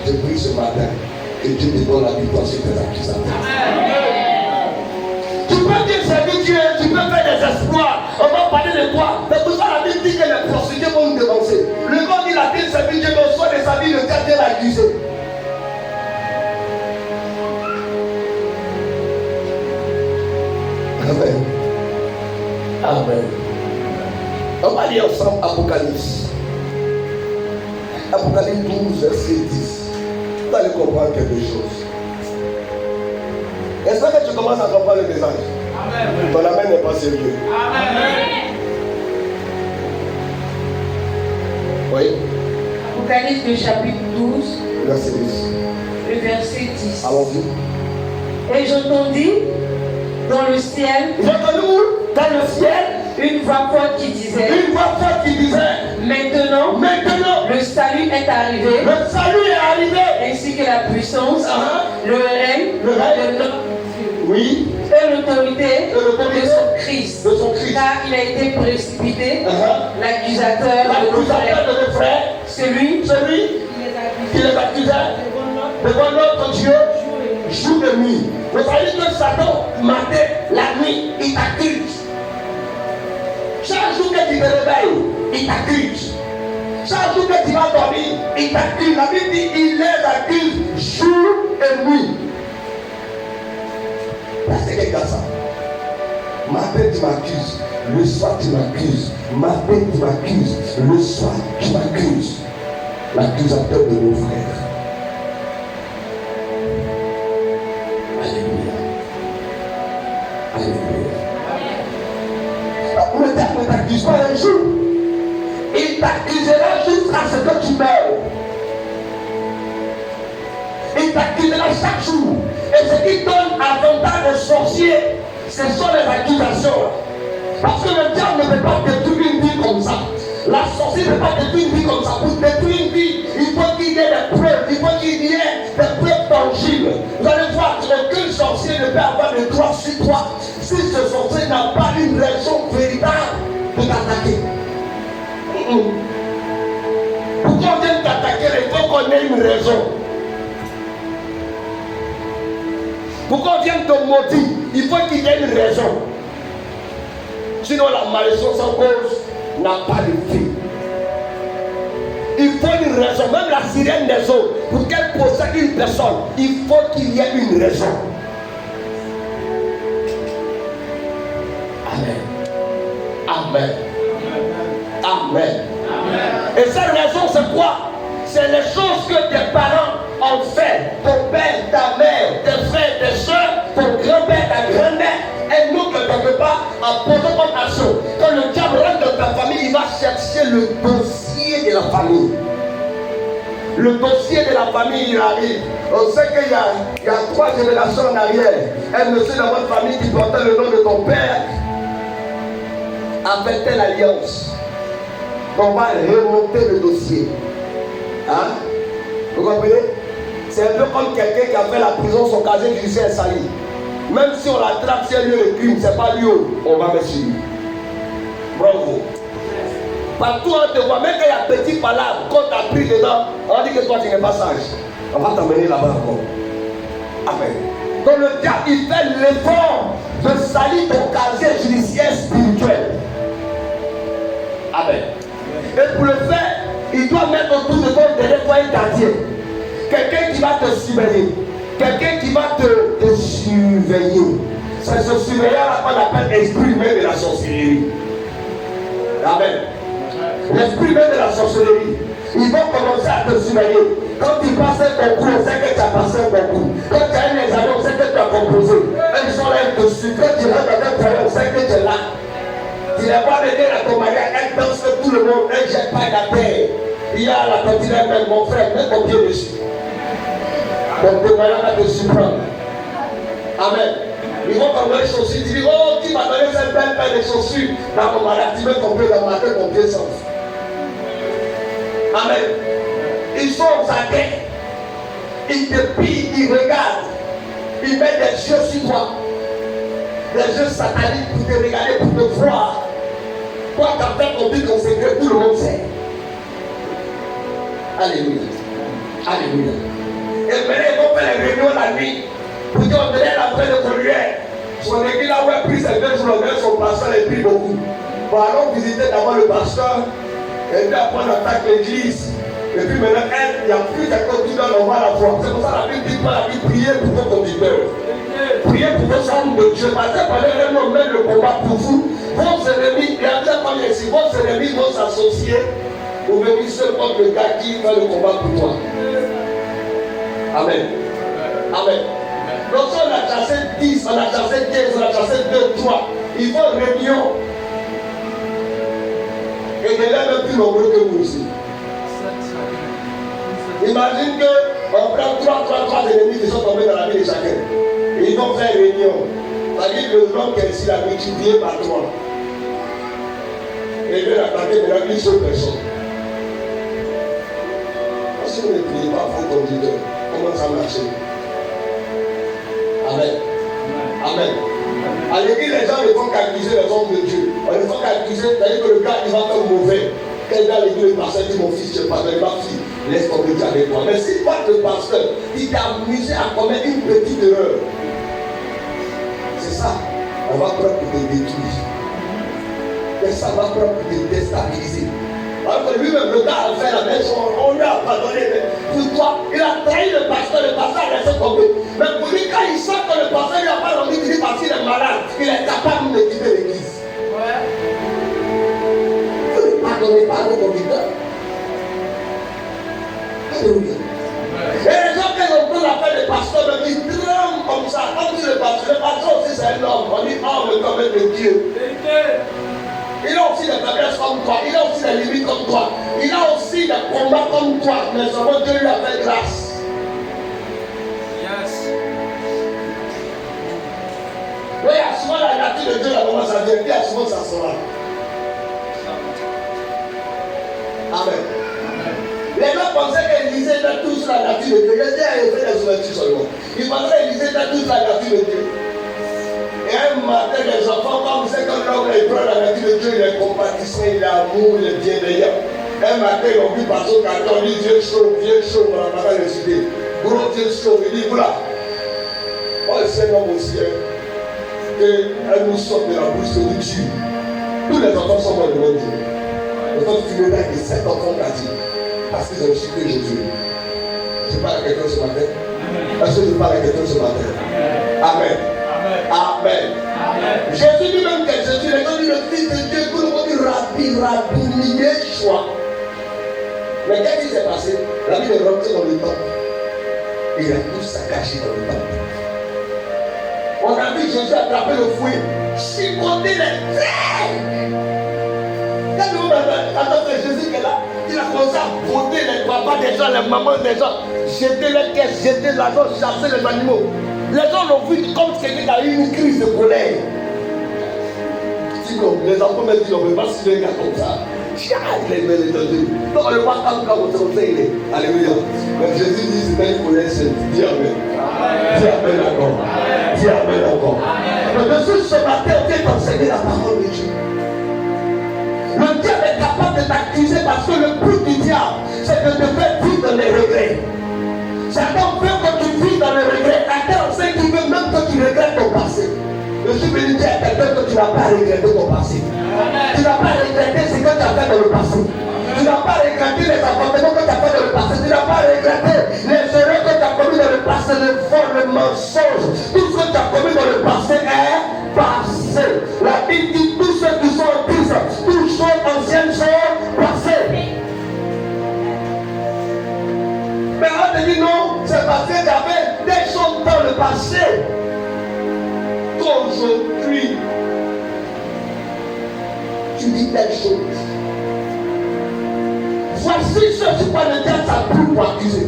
Je prie ce matin que Dieu te donne la victoire sur tes accusateurs. Tu peux dire servir Dieu, tu peux faire des espoirs. On va parler de toi. Mais pour ça, la Bible dit que les prostituées vont nous dénoncer. Le corps dit la Bible servir Dieu, mais au soir de sa vie, le diable vient l'accuser. Amen. Amen. On va lire ensemble Apocalypse. Apocalypse 12, verset 10. Vous allez comprendre quelque chose. Est-ce que tu commences à comprendre le message? Amen. Ton amen n'est pas sérieux. Amen. Oui. Apocalypse du chapitre 12, verset 10. Le verset 10. Allons-y. Et j'entendis dans le ciel. J'entendis où? Dans le ciel. Une voix forte qui disait. Une voix forte qui disait. Maintenant, le salut est arrivé. Le salut est arrivé. Ainsi que la puissance, le règne, le nom, oui, et l'autorité de son Christ. Car il a été précipité, l'accusateur de nos frères, celui qui les accusait devant notre Dieu, jour de nuit. Vous savez que Satan matin, la nuit, il t'accuse. Chaque jour que tu te réveilles, il t'accuse. Chaque jour que tu vas dormir, il t'accuse. La Bible dit il les accuse jour et nuit. Parce que ça. Matin tu m'accuses, le soir tu m'accuses, matin tu m'accuses, le soir tu m'accuses. L'accusateur de nos frères. Alléluia. Alléluia. Le diable ne t'accuse pas un jour. Il t'accusera jusqu'à ce que tu meurs. Il t'accusera chaque jour. Et ce qui donne avantage aux sorciers, ce sont les accusations. Parce que le diable ne peut pas détruire une vie comme ça. La sorcière ne peut pas détruire une vie comme ça. Pour détruire une vie, il faut qu'il y ait des preuves. Il faut qu'il y ait des preuves tangibles. Vous allez voir qu'aucun sorcier ne peut avoir de droit sur toi si ce sorcier n'a pas une raison véritable de t'attaquer. Pour qu'on vienne t'attaquer, il faut qu'on ait une raison. Pour qu'on vienne te maudire, il faut qu'il y ait une raison. Sinon la malédiction sans cause n'a pas de vie. Il faut une raison. Même la sirène des eaux, pour qu'elle possède une personne, il faut qu'il y ait une raison. Amen. Amen. Amen. Et cette raison, c'est quoi? C'est les choses que tes parents ont fait. Ton père, ta mère, tes frères, tes soeurs, ton grand-père, ta grand-mère. Et nous, quelque part, en posant comme action, quand le diable rentre dans ta famille, il va chercher le dossier de la famille. Le dossier de la famille, il arrive. On sait qu'il y a 3 générations en arrière. Un monsieur dans votre famille qui portait le nom de ton père avait telle alliance. On va remonter le dossier. Hein? Vous comprenez? C'est un peu comme quelqu'un qui a fait la prison, son casier judiciaire est sali. Même si on l'attrape, si elle lieu de crime, c'est pas lui, on va mettre sur lui. Bravo. Partout on te voit, même quand il y a petit palabre, quand tu as pris dedans, on dit que toi tu n'es pas sage. On va t'emmener là-bas encore. Amen. Donc le diable, il fait l'effort de salir ton casier judiciaire spirituel. Amen. Et pour le faire, il doit mettre autour de toi derrière toi un gardien. Quelqu'un qui va te surveiller. Quelqu'un qui va te surveiller. C'est ce surveillant-là qu'on appelle esprit humain de la sorcellerie. Amen. L'esprit humain de la sorcellerie. Ils vont commencer à te surveiller. Quand tu passes un concours, on sait que tu as passé un concours. Quand tu as un examen, on sait que tu as composé. Ils sont là dessus. Quand tu rentres dans un travail, on sait que tu es là. Tu n'as pas mené à ton mariage, elle danse que tout le monde, elle ne jette pas la terre. Il y a la cantine elle-même, mon frère, mets ton pied dessus. Donc tes mariage va te surprendre. Amen. Ils vont t'envoyer les chaussures, tu dis, oh, qui m'a donné cette belle paire de chaussures dans mon mariage, tu mets ton pied dans ma tête, ton pied sort. Amen. Ils sont aux attaques. Ils te pillent, ils regardent. Ils mettent des yeux sur toi. Des yeux sataniques pour te regarder, pour te voir. Toi, tu as fait ton but, ton secret, tout le monde sait. Alléluia. Alléluia. Et maintenant, ils vont faire les réunions la nuit. Pour dire, on tenait la vraie de Collière. Son église là où elle prie ses belles jours, son pasteur elle prie beaucoup. Bon, allons visiter d'abord le pasteur. Et puis après, on attaque l'église. Et puis maintenant, il n'y a plus quelqu'un qui donne, on va la voir. C'est pour ça que la Bible dit pas la vie, priez pour vos conducteurs. Priez pour vos hommes de Dieu. Parce que pendant que nous mène le combat pour vous, vos ennemis, et après, comme ici, vos ennemis vont s'associer pour venir seul contre le gars qui fait le combat pour toi. Amen. Amen. Donc, si on a chassé 10, on a chassé 15, on a chassé 2, 3, il faut une réunion. Et de là, même plus nombreux que vous aussi. Imagine qu'on prend 3 ennemis qui sont tombés dans la vie de chacun. Et ils vont faire une réunion. C'est-à-dire que le nombre qui est ici, la multiplié par 3. Et ils veulent attaquer maintenant une seule personne. Si vous ne priez pas vos conducteurs, comment ça marche? Amen. Amen. À l'église, les gens ne font qu'accuser les hommes de Dieu. On ne font qu'accuser, c'est-à-dire que le gars, il va faire mauvais. Quel gars, l'église, le pasteur dit, mon fils, je parle avec ma fille, laisse tomber Dieu avec toi. Mais si pas le pasteur, il t'a amusé à commettre une petite erreur, c'est ça, on va prendre pour te détruire. Et ça va prendre pour te déstabiliser. Alors que lui-même, le gars a fait la même chose, on lui a pardonné. Pour toi, il a trahi le pasteur a laissé tomber. Mais pour lui, quand il sent que le pasteur lui a pas rendu, il dit, est malade, il est capable de quitter l'église. Vous ne pardonnez pas vos conducteurs. Alléluia. Et les gens qui ont pris l'affaire des pasteurs, ils tremblent comme ça. Comme dit le pasteur aussi c'est un homme. On dit, oh, mais comme de Dieu. Il a aussi des faiblesses comme toi. Il a aussi des limites comme toi. Il a aussi des combats comme toi. Mais seulement Dieu lui a fait grâce. Yes. Oui, il y a souvent la nature de Dieu, là, comment ça vient. Il y a souvent ça sera. Amen. Les gens pensaient qu'Élisée était tout sur la nature de Dieu. Je dis, il fait des ouvertures seulement. Ils pensaient qu'Élisée était tout sur la nature de Dieu. Et un matin, les enfants, comme c'est comme l'homme, il prend la nature de Dieu, il est compatissant, il est amour, il est bienveillant. Un matin, ils ont vu passer au carton, il dit, vieux chaud, on n'a pas décidé. Gros Dieu chaud, il dit, voilà. Oh, le Seigneur aussi, qu'elle nous sorte de la bouche de Dieu. Tous les enfants sont morts devant Dieu. Les enfants du ménage de 7 enfants qu'a dit, parce qu'ils ont cité Jésus. Je parle à quelqu'un ce matin. Est-ce que je parle à quelqu'un ce matin? Amen. Amen. Jésus lui-même, Jésus, les gens disent le Fils de Dieu, tout le monde dit Rabbi Yeshua. Mais qu'est-ce qui s'est passé? La Bible est rentrée dans le temple. Et il a tout saccagé dans le temple. On a vu Jésus attraper le fouet, chicoter les traits. Quand nous attendons Jésus qui est là, il a commencé à botter les papas des gens, les mamans des gens, jeter les caisses, jeter l'argent, chasser les animaux. Les gens l'ont vu comme quelqu'un qui a eu une crise de colère. Sinon, les enfants me disent, on ne peut pas suivre un gars comme ça. Il est bien étendu. Donc, on ne voit pas comme vous savez. Alléluia. Mais Jésus dit, c'est une colère sainte. Dis Amen. Dis Amen encore. Dis Amen encore. Mais Jésus, ce matin, on vient d'enseigner la parole de Dieu. Le diable est capable de t'accuser parce que le but du diable, c'est de te faire vivre dans les regrets. Certains veulent que tu vis dans les regrets. À tel enseigne qui veut même que tu regrettes ton passé. Je suis venu dire à quelqu'un que tu n'as pas regretté ton passé. Tu n'as pas regretté ce que tu as fait dans le passé. Tu n'as pas regretté les affrontements que tu as fait dans le passé. Tu n'as pas regretté les erreurs que tu as commis dans le passé, les vols, les mensonges. Tout ce que tu as commis dans le passé est passé. La Bible dit tous ceux qui sont en Christ, toutes choses anciennes sont passées. Mais on te dit non, c'est parce que tu avais des choses dans le passé. Aujourd'hui, tu dis telle chose. Voici ce quoi le diable s'appuie pour accuser.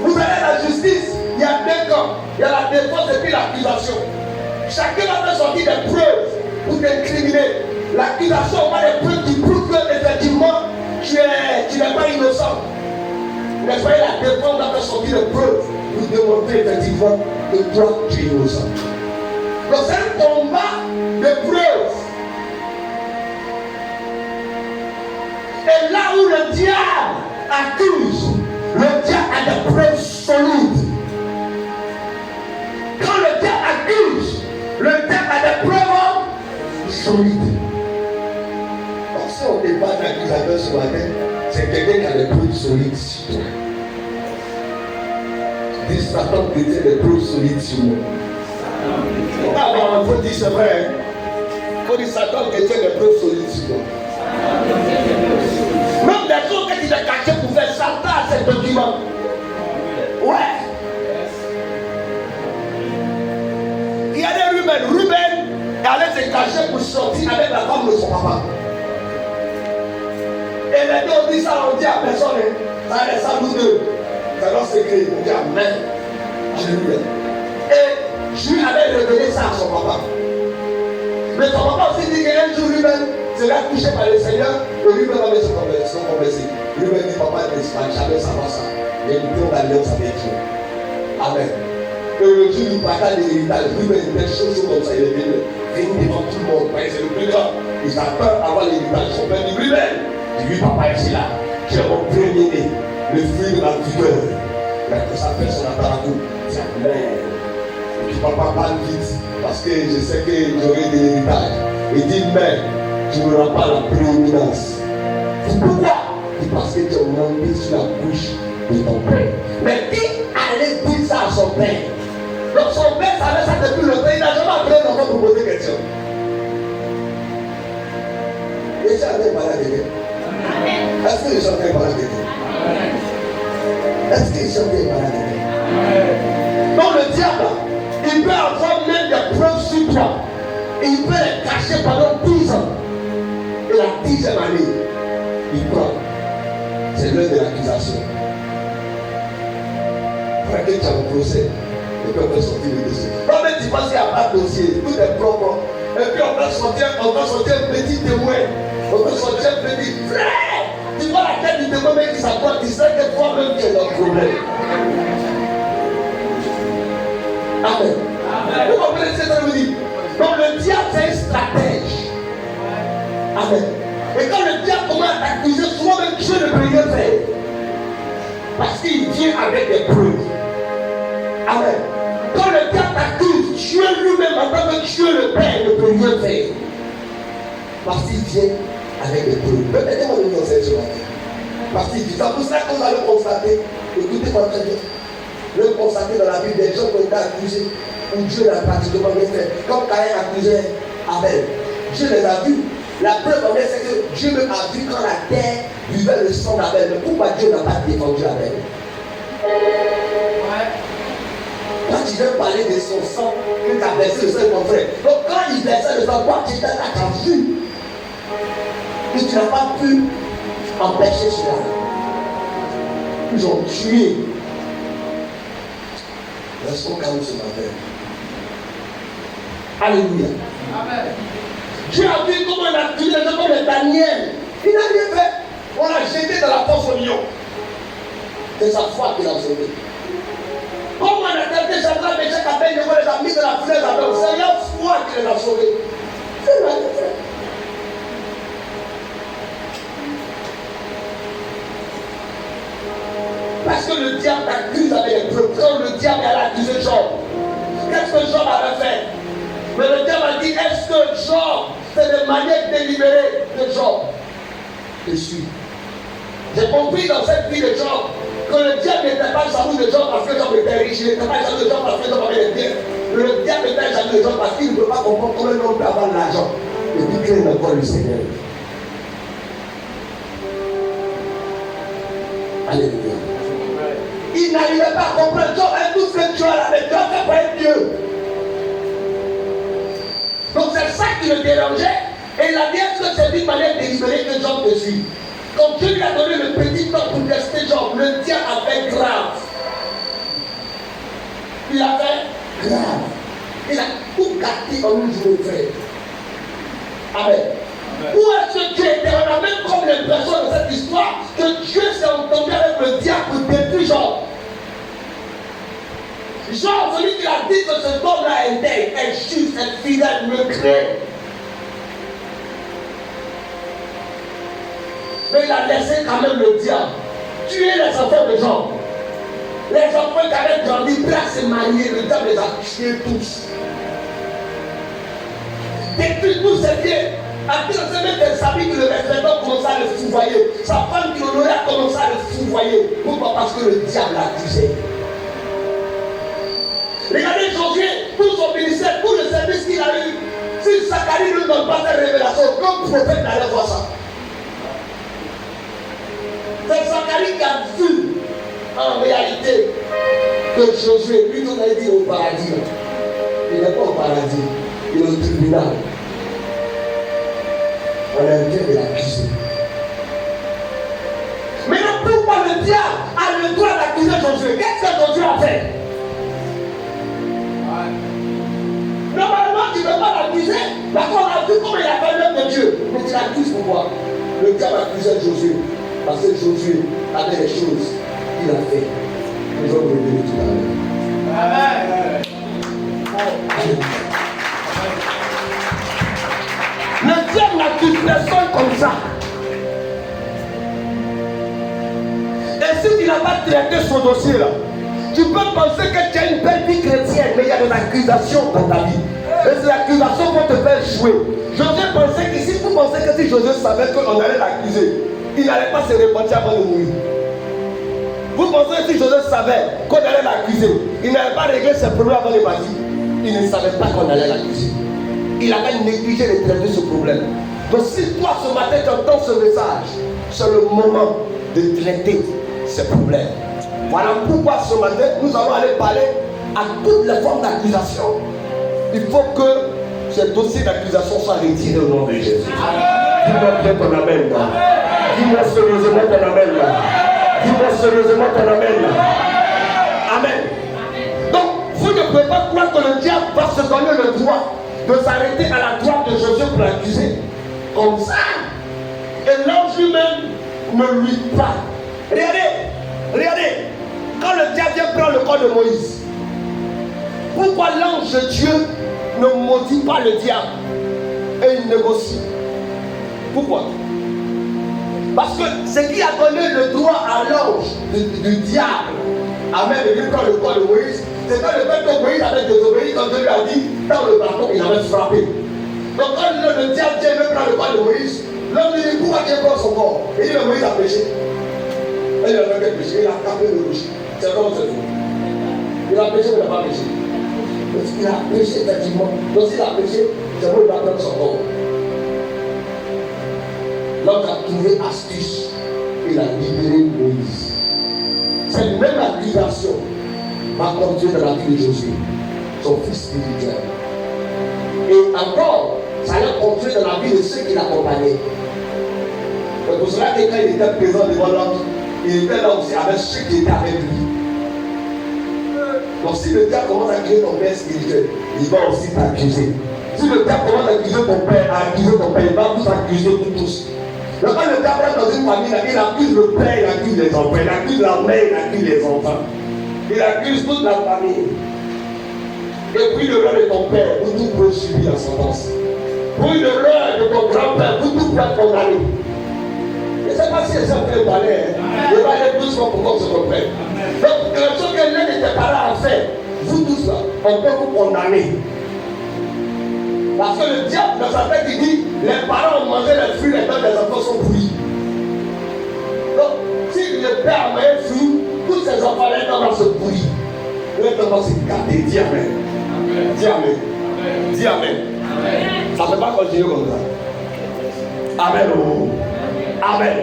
Vous avez la justice, il y a deux camps. Il y a la défense et puis l'accusation. Chacun va faire sortir des preuves pour t'incriminer. L'accusation va des preuves qui prouvent que effectivement tu n'es pas innocent. Mais voyez, la défense va faire sortir des preuves pour démontrer effectivement que toi tu es innocent. Donc c'est un combat de preuves. Et là où le diable accuse, le diable a des preuves solides. Quand le diable accuse, le diable a des preuves solides. Donc si on débat d'accusateur ce matin, c'est quelqu'un qui a des preuves solides sur toi. Dis Satan que tu as des preuves solides sur moi. Il faut dire c'est vrai. Il faut dire Satan que tu as des preuves solides sur toi. Même des choses que tu as cachées pour faire Satan à ces documents. Ouais. Il y a des Ruben allait se cacher pour sortir avec la femme de son papa. Et les deux ont dit ça, on dit à personne. Ça reste à nous deux. C'est leur secret. On dit Amen. Alléluia. Et je lui avais révélé ça à son papa. Mais son papa aussi dit qu'un jour Ruben sera touché par le Seigneur. Et Ruben va se converser. Ruben dit papa ne va jamais savoir ça. Et nous devons l'alliance avec Dieu. Amen. Et le jour du partage de l'héritage, Ruben dit des choses comme ça. Il est venu devant tout le monde. C'est le plus grand. Il a peur d'avoir l'héritage. Son père dit Ruben. Il dit papa est là. Tu es mon premier-né. Le fruit de la vigueur. Mais que ça fait son apparat. C'est Amen. Et puis papa parle vite. Parce que je sais que j'aurai de l'héritage. Il dit mais tu n'auras pas la prééminence. Pourquoi? Parce que tu as monté sur la bouche de ton père. Mais qui allait dire ça à son père? Donc son père savait ça depuis le temps. Il n'a jamais appris enfants pour poser question. Les gens avaient parlé de Dieu. Est-ce que les gens avaient parlé de Dieu? Est-ce que les gens avaient parlé de Dieu? Donc le diable, il peut avoir même des preuves sur toi. Et il peut les cacher pendant 10 ans. Et la 10e année, il prend. C'est l'heure de l'accusation. Après que tu as un procès, et puis on peut sortir le dossier. Non mais tu penses qu'il n'y a pas de dossier, tout est propre. Et puis on va sortir un petit témoin. On peut sortir un petit frère. Tu vois la tête du témoin même qui s'accorde, tu sais que toi-même tu es dans le problème. Amen. Vous comprenez ce que ça veut dire? Donc le diable c'est un stratège. Amen. Et quand le diable commence à t'accuser, souvent même Dieu ne peut rien faire. Parce qu'il vient avec des preuves. Amen. Quand le diable t'accuse, Dieu lui-même en tant que Dieu le Père ne peut rien faire. Parce qu'il vient avec des preuves. Permettez-moi de vous enseigner ce matin. Parce qu'il vient. C'est pour ça qu'on va le constater. Écoutez-moi très bien. Le constater dans la Bible des gens qui ont été accusés. Où Dieu n'a pratiquement rien fait. Comme Caïn accusait Abel. Dieu les a vus. La preuve en est, c'est que Dieu même a vu quand la terre buvait le sang d'Abel. Mais pourquoi Dieu n'a pas défendu Abel? Quand tu veux parler de son sang, que tu as versé le sang de ton frère. Donc quand il versait le sang, toi tu étais là, tu as vu. Que tu n'as pas pu empêcher cela. Ils ont tué. Restons calmes ce matin. Alléluia. Amen. Dieu a vu comment on a tué les gens comme les Daniel. Il n'a rien fait. On l'a jeté dans la fosse au lion. C'est sa foi qui l'a sauvé. Comment on a traité Shadrach, Meshach, Abednego, les a mis dans la fenêtre d'Adam. C'est leur foi qui les a sauvés. C'est la fait. Parce que le diable t'accuse avec les preuves. Quand le diable a accusé Job, qu'est-ce que Job avait fait? Mais le diable a dit, est-ce que Job, c'est de manière délibérée que Job te suit? J'ai compris dans cette vie de Job que le diable n'était pas jaloux de Job parce que Job était riche, il n'était pas jaloux de Job parce que Job avait des biens. Le diable était jaloux de Job parce qu'il ne peut pas comprendre comment un homme peut avoir de l'argent et puis craindre encore le Seigneur. Alléluia. Il n'arrivait pas à comprendre Job et tout ce que Dieu a avec Job, c'est pas être Dieu. Donc c'est ça qui le dérangeait. Et il a dit, est-ce que c'est d'une manière délibérée que Job te suit? Quand Dieu lui a donné le petit temps pour tester Job, le diable a fait grave. Il a fait grave. Il a tout gâté en une journée, frère. Amen. Où est-ce que Dieu était? On a même comme l'impression de cette histoire que Dieu s'est entendu avec le diable pour détruire Job. Job, celui qui a dit que ce homme-là est intègre, est juste, est fidèle, me craint. Mais il a laissé quand même le diable tuer les enfants de Job. Les enfants qui avaient grandi, prêts à se marier, le diable les a tués tous. Détruit tous ses biens. À dire que même des amis qui le respectaient ont commencé à le fouvoyer. Sa femme qui l'honorait a commencé à le fouvoyer. Pourquoi? Parce que le diable l'a accusé. Regardez Josué, tout son ministère, tout le service qu'il a eu. Si Zacharie ne donne pas cette révélation, comme prophète n'allait voir ça. C'est Zacharie qui a vu en réalité que Josué, lui qu'on a dit au paradis. Il n'est pas au paradis, il est au tribunal. On a le temps de l'accuser. Mais pourquoi le diable a le droit d'accuser Josué? Qu'est-ce que Josué a fait? Normalement, tu ne peux pas l'accuser, parce qu'on a vu comment il a fait l'œuvre de Dieu. Mais tu l'accuses pourquoi? Le diable accusait Josué, parce que Josué avait les choses qu'il a fait. Nous allons le donner tout à l'heure. Amen. Le diable n'accuse personne comme ça. Et si tu n'as pas traité son dossier là, tu peux penser que tu as une belle vie chrétienne, mais il y a des accusations dans ta vie. Et ces accusations vont te faire jouer. Josué pensait qu'ici, vous pensez que si Josué savait qu'on allait l'accuser, il n'allait pas se repentir avant de mourir. Vous pensez que si Josué savait qu'on allait l'accuser, il n'allait pas régler ses problèmes avant de partir. il ne savait pas qu'on allait l'accuser. Il avait négligé de traiter ce problème. Donc si toi ce matin tu entends ce message, c'est le moment de traiter ces problèmes. Voilà pourquoi ce matin nous allons aller parler à toutes les formes d'accusation. Il faut que ce dossier d'accusation soit retiré au nom de Jésus. Dis-moi bien ton amen là. Dis-moi sérieusement ton amen là. Dis-moi sérieusement ton amen là. Amen. Donc vous ne pouvez pas croire que le diable va se donner le droit de s'arrêter à la droite de Josué pour l'accuser. Comme ça. Et l'ange lui-même ne lui pas. Regardez. Quand le diable vient prendre le corps de Moïse, pourquoi l'ange de Dieu ne maudit pas le diable et il négocie? Pourquoi? Parce que ce qui a donné le droit à l'ange du diable, Amen, de venir prendre le corps de Moïse, c'est quand le fait que Moïse avait désobéi, quand Dieu lui a dit, dans le bâton, il avait frappé. Donc quand le diable vient prendre le corps de Moïse, l'homme lui dit, pourquoi tu prends son corps? Il dit, mais Moïse a péché. Et il a fait quel péché? Il a capé le péché. C'est comme c'est fou. Il a péché, mais il n'a pas péché. Parce qu'il a péché effectivement. Donc s'il a péché, c'est bon, il va prendre son corps. L'homme a trouvé astuce. Il a libéré Moïse. Cette même accusation va continuer dans la vie de Josué, son fils spirituel. Et encore, ça allait continuer dans la vie de ceux qui l'accompagnaient. C'est pour cela que quand il était présent devant l'homme, il était là aussi avec ceux qui étaient avec lui. Donc si le diable commence à accuser ton père spirituel, il va aussi t'accuser. Si le diable commence à accuser ton père, il va vous accuser vous tous. Donc quand le diable est dans une famille, il accuse le père, il accuse les enfants, il accuse la mère, il accuse les enfants. Il accuse toute la famille. Et puis le rôle de ton père, vous tous pouvez subir la sentence. Puis le rôle de ton grand-père, vous tous pouvez être condamnés. Je ne sais pas si les gens peuvent parler. Je vais aller doucement pour qu'on se reprenne. Donc, la chose que l'un de tes parents a fait, vous tous là, on peut vous condamner. Parce que le diable, dans sa tête, il dit, les parents ont mangé les fruits, les dents des enfants sont pourris. Donc, si le père a mangé les fruits, tous ces enfants, les dents vont se pourrir. Les dents vont se gâter. Dis Amen. Dis Amen. Dis Amen. Ça ne peut pas continuer comme ça. Amen. Amen.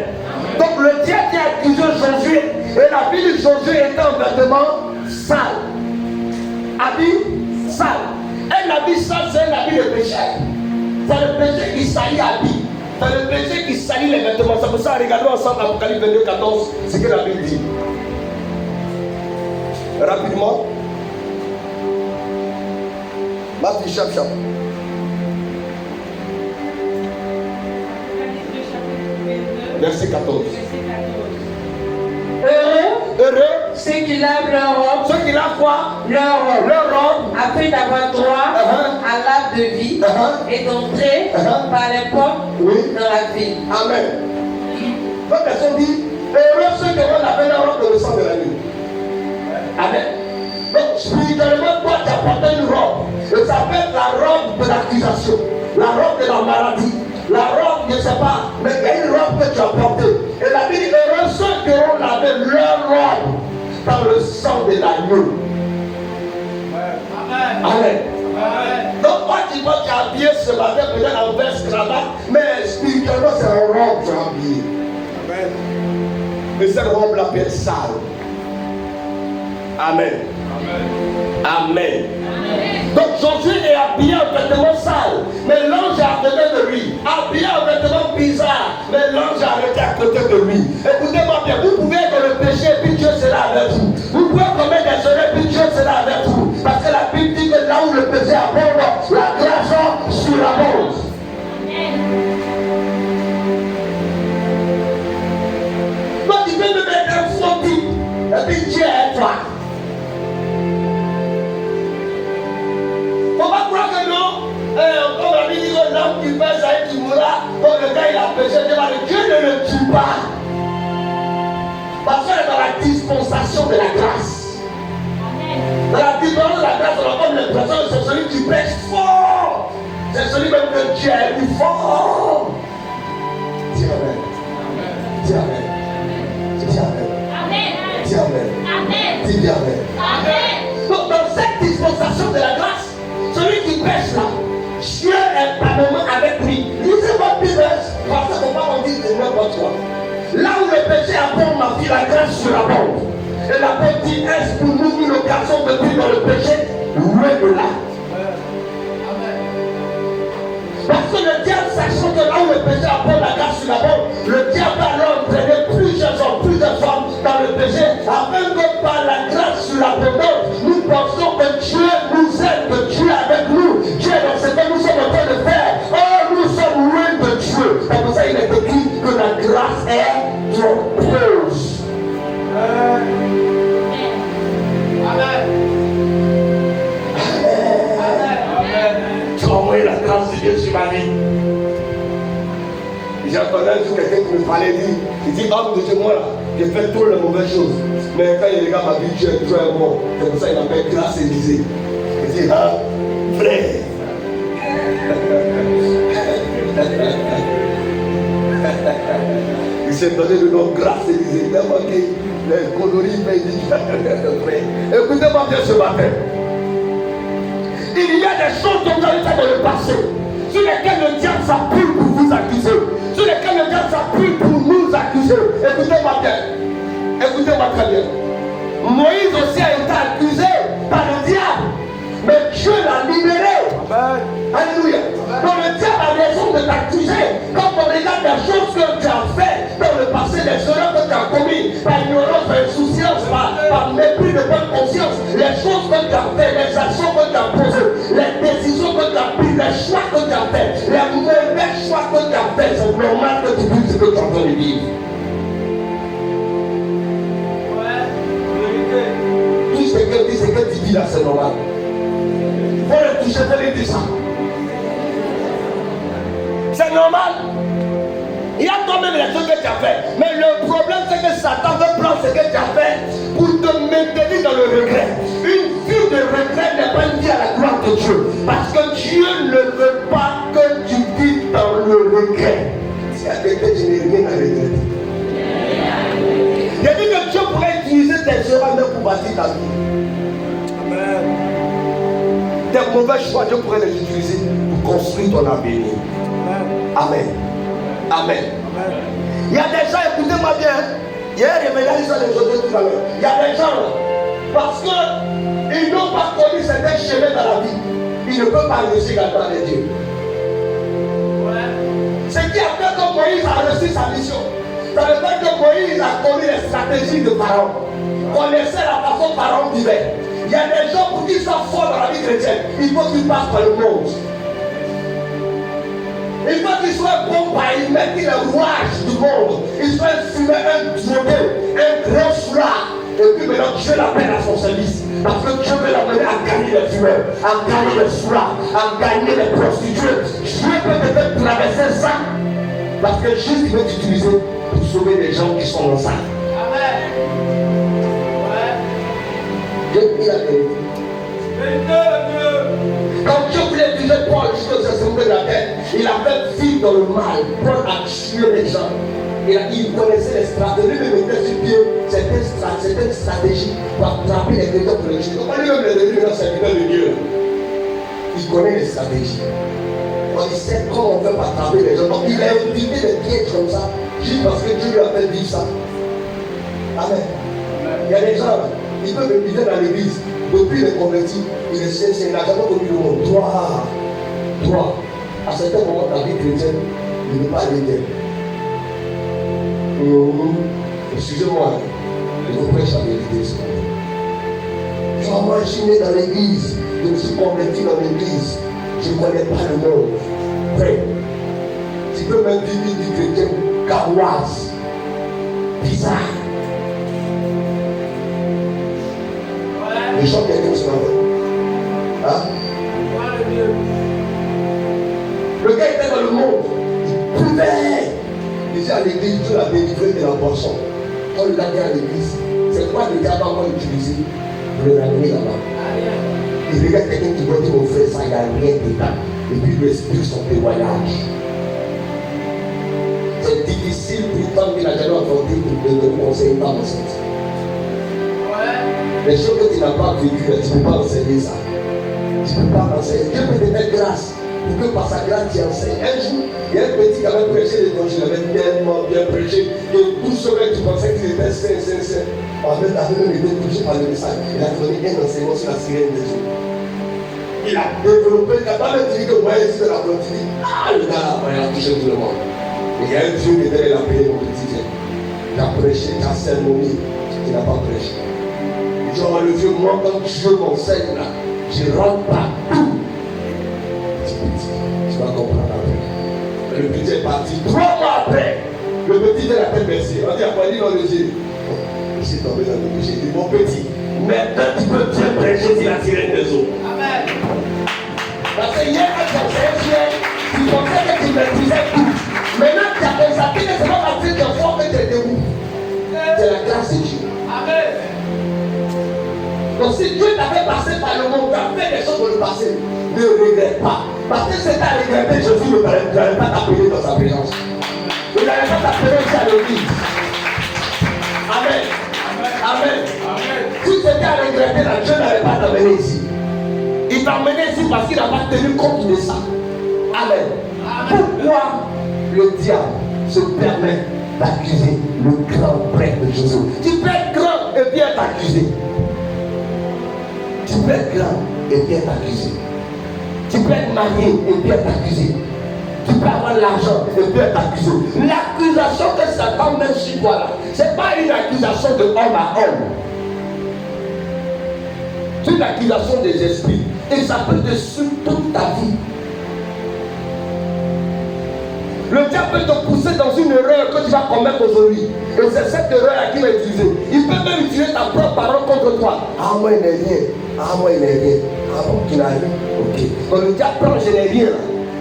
Donc le diable qui a accusé Josué, et la vie de Josué était en vêtement sale. Habit sale. Un habit sale, c'est un habit de péché. C'est le péché qui salit l'habit. C'est le péché qui salit les vêtements. C'est pour ça, regardons ensemble Apocalypse 22, 14, ce que la Bible dit. Rapidement. Matthieu chapitre. Verset 14. Heureux ceux qui lavent leur robe. Ceux qui lavent quoi? Leur robe. Afin d'avoir droit à l'arbre de vie et d'entrer par les portes dans la vie. Amen. Votre personne dit, heureux ceux qui vont laver leur robe de le sang de la nuit. Amen. Donc spirituellement, toi tu as porté une robe. Et ça s'appelle la robe de l'accusation. La robe de la maladie. La robe, je ne sais pas, mais il y a une robe que tu as portée. Et la Bible dit, heureux ceux qui ont lavé leur robe dans le sang de l'agneau. Amen. Donc, quand tu vois, tu es habillé ce matin, peut-être en veste, cravate, mais spirituellement, c'est un robe que tu as habillé. Amen. Et cette robe l'appelle sale. Amen. Amen. Donc Josué est habillé en vêtements sales, mais l'ange est à côté de lui. Habillé en vêtements bizarres, mais l'ange est arrêté à côté de lui. Écoutez-moi bien, vous pouvez être dans le péché et puis Dieu sera avec vous. Vous pouvez commettre des erreurs et puis Dieu sera avec vous. Parce que la Bible dit que là où le péché abonde, la grâce surabonde. Donc tu peux me mettre un faux type et puis Dieu est toi. On va croire que non. Comme la Bible dit que l'homme qui fait ça et qui mourra, donc le gars il a péché, Dieu ne le tue pas. Parce qu'on est dans la dispensation de la grâce. Dans la dispensation de la grâce, on a comme l'impression que c'est celui qui pêche fort. C'est celui même que Dieu est plus fort. Dis Amen. Dis Amen. Dis Amen. Dis Amen. Dis Amen. Donc dans cette dispensation de la grâce, Là où le péché abonde, ma vie, la grâce surabonde. Et la Bible dit, est-ce pour nous une occasion de vivre dans le péché? Loin de là. Parce que le diable, sachant que là où le péché abonde, la grâce surabonde, le diable va alors entraîner plusieurs hommes, plusieurs femmes dans le péché, afin que par la grâce surabondante, nous pensons que Dieu nous aide, que Dieu est avec nous, Dieu est dans ce que nous sommes en train de faire. Oh, nous sommes loin de Dieu. C'est pour ça qu'il est écrit que la grâce est trompeuse. Amen. Tu as envoyé la grâce de Dieu sur ma vie. J'ai entendu quelqu'un qui me parlait, il dit, homme de Dieu, moi là, j'ai fait trop de mauvaises choses. Mais quand il regarde ma vie, Dieu est toujours un bon. C'est pour ça qu'il m'appelle grâce Élysée. Il dit, ah, frère. Il s'est donné le nom grâce Élysée. Il a manqué les coloris, mais il dit, écoutez-moi bien ce matin. Il y a des choses que vous avez fait dans le passé, sur lesquelles le diable s'appuie pour vous accuser, sur lesquelles le diable s'appuie pour nous accuser. Écoutez-moi bien. Écoutez-moi très bien. Moïse aussi a été accusé par le diable, mais Dieu l'a libéré. Amen. Alléluia. Donc le diable a raison de t'accuser quand on regarde les choses que tu as fait dans le passé, les erreurs que tu as commises, par ignorance, par insouciance, par mépris de bonne conscience, les choses que tu as fait, les actions que tu as posées, les décisions que tu as prises, les choix que tu as fait, les mauvais choix que tu as fait, c'est normal que tu dises ce que tu es en train de vivre. Tout ce que tu dis là, c'est normal. Il faut le toucher, il faut lui dire ça. C'est normal. Il y a quand même les choses que tu as fait. Mais le problème, c'est que Satan veut prendre ce que tu as fait pour te maintenir dans le regret. Une vie de regret n'est pas une vie à la gloire de Dieu. Parce que Dieu ne veut pas que tu vives dans le regret. Si à quelqu'un, tu n'es rien à regretter. Il a dit que Dieu pourrait utiliser tes erreurs pour bâtir ta vie. Amen. Tes mauvais choix, Dieu pourrait les utiliser pour construire ton avenir. Amen. Amen. Amen. Il y a des gens, écoutez-moi bien. Hier, il y a des gens, tout à l'heure. Il y a des gens là, parce qu'ils n'ont pas connu certains chemins dans la vie, ils ne peuvent pas réussir la gloire de Dieu. Ce qui a fait que Moïse a reçu sa mission, ça veut dire que Moïse a connu les stratégies de Pharaon, connaissait la façon dont Pharaon vivait. Il y a des gens pour qu'ils soient forts dans la vie chrétienne, il faut qu'ils passent par le monde. Il faut qu'ils soient bons par y mettre les rouages du monde. Ils soient fumé un drogué, un grand soulard. Et puis maintenant Dieu l'appelle à son service. Parce que Dieu veut l'amener à gagner les fumeurs, à gagner les soulards, à gagner les prostituées. Dieu peut peut-être traverser ça. Parce que Jésus veut t'utiliser pour sauver les gens qui sont dans ça. Amen. Dieu dit la vérité. Quand Dieu voulait utiliser Paul jusqu'au secours de la terre, il a fait vivre dans le mal. Paul a tué les gens. Il connaissait les stratégies. Lui mettait sur pied certaines stratégies pour attraper les chrétiens pour les tuer. Donc, lui-même est devenu un serviteur de Dieu. Il connaît les stratégies. Il sait comment on fait pour attraper les gens. Donc, il a évité des pièges comme ça, juste parce que Dieu lui a fait vivre ça. Amen. Il y a des gens, ils peuvent éviter dans l'église. Depuis les convertis, c'est n'a jamais connu le monde. Toi, à certains moments de ta vie chrétienne, il ne peut pas aller bien. Excusez-moi, je vous prêche la vérité. Moi, je suis né dans l'église, je me suis converti dans l'église, je ne connais pas le monde. Frère, tu peux même vivre une vie chrétienne garoise, bizarre. Les gens quelqu'un ce matin. Hein? Le gars était dans le monde. Il pouvait. Il disait à l'église, Dieu l'a délivré de la boisson. Quand il l'a dit à l'église, c'est quoi le diable va utiliser pour le ramener là-bas? Il regarde quelqu'un qui va dire mon frère, ça, il n'y a rien dedans. Et puis il lui explique son témoignage. C'est difficile pour une femme qui n'a jamais entendu de te conseiller une femme enceinte. Les choses que tu n'as pas vécues, tu ne peux pas enseigner ça. Tu ne peux pas enseigner. Dieu peut te faire grâce pour que par sa grâce tu enseignes. Un jour, il y a un petit qui avait prêché l'évangile, il avait tellement bien prêché que tous ceux qui pensaient qu'ils étaient saints, avait même été touché par le message. Il a donné un enseignement sur la sirène des eaux. Il a développé, il n'a pas même dit que moi, il de la quantité. Ah, le gars, il a touché tout le monde. Mais il y a un Dieu qui était là, payé mon petit Dieu. Tu as prêché, tu as sermonné, tu n'as pas prêché. Genre le vieux, moi, quand Dieu m'enseigne là, je rentre pas tout. Tu vas comprendre après. Le petit est parti 3 mois après. Le petit de la tête baissée. On dit à quoi il dans le yeux. Je suis tombé dans le péché. Il dit mon petit, maintenant tu peux bien prêcher sur la sirène des eaux. Amen. Parce que hier, quand tu enseignais, tu pensais que tu maîtrisais tout. Maintenant, tu as constaté que c'est pas parce que tu es fort que tu es debout. C'est la grâce de Dieu. Amen. Donc si Dieu t'avait passé par le monde, tu as fait des choses pour le passé, ne regrette pas. Parce que c'est à regretter, Jésus ne n'allait pas t'appeler dans sa présence. Il n'allait pas t'appeler ici à l'église. Amen. Amen. Si c'était à regretter, Dieu n'allait pas t'amener ici. Il t'a emmené ici parce qu'il n'a pas tenu compte de ça. Amen. Pourquoi le diable se permet d'accuser le grand prêtre de Jésus? Tu peux être grand et bien t'accuser. Tu peux être grand et bien t'accuser. Tu peux être marié et bien t'accuser. Tu peux avoir l'argent et bien t'accuser. L'accusation que Satan met sur toi là, ce n'est pas une accusation de homme à homme. C'est une accusation des esprits. Et ça peut te suivre toute ta vie. Le diable peut te pousser dans une erreur que tu vas commettre aujourd'hui. Et c'est cette erreur qu'il va utiliser. Il peut même utiliser ta propre parole contre toi. Ah, moi, il n'est rien. Ah, moi, il n'est rien. Ah, bon, tu n'as rien. Ok. Donc le diable prend, je n'ai rien.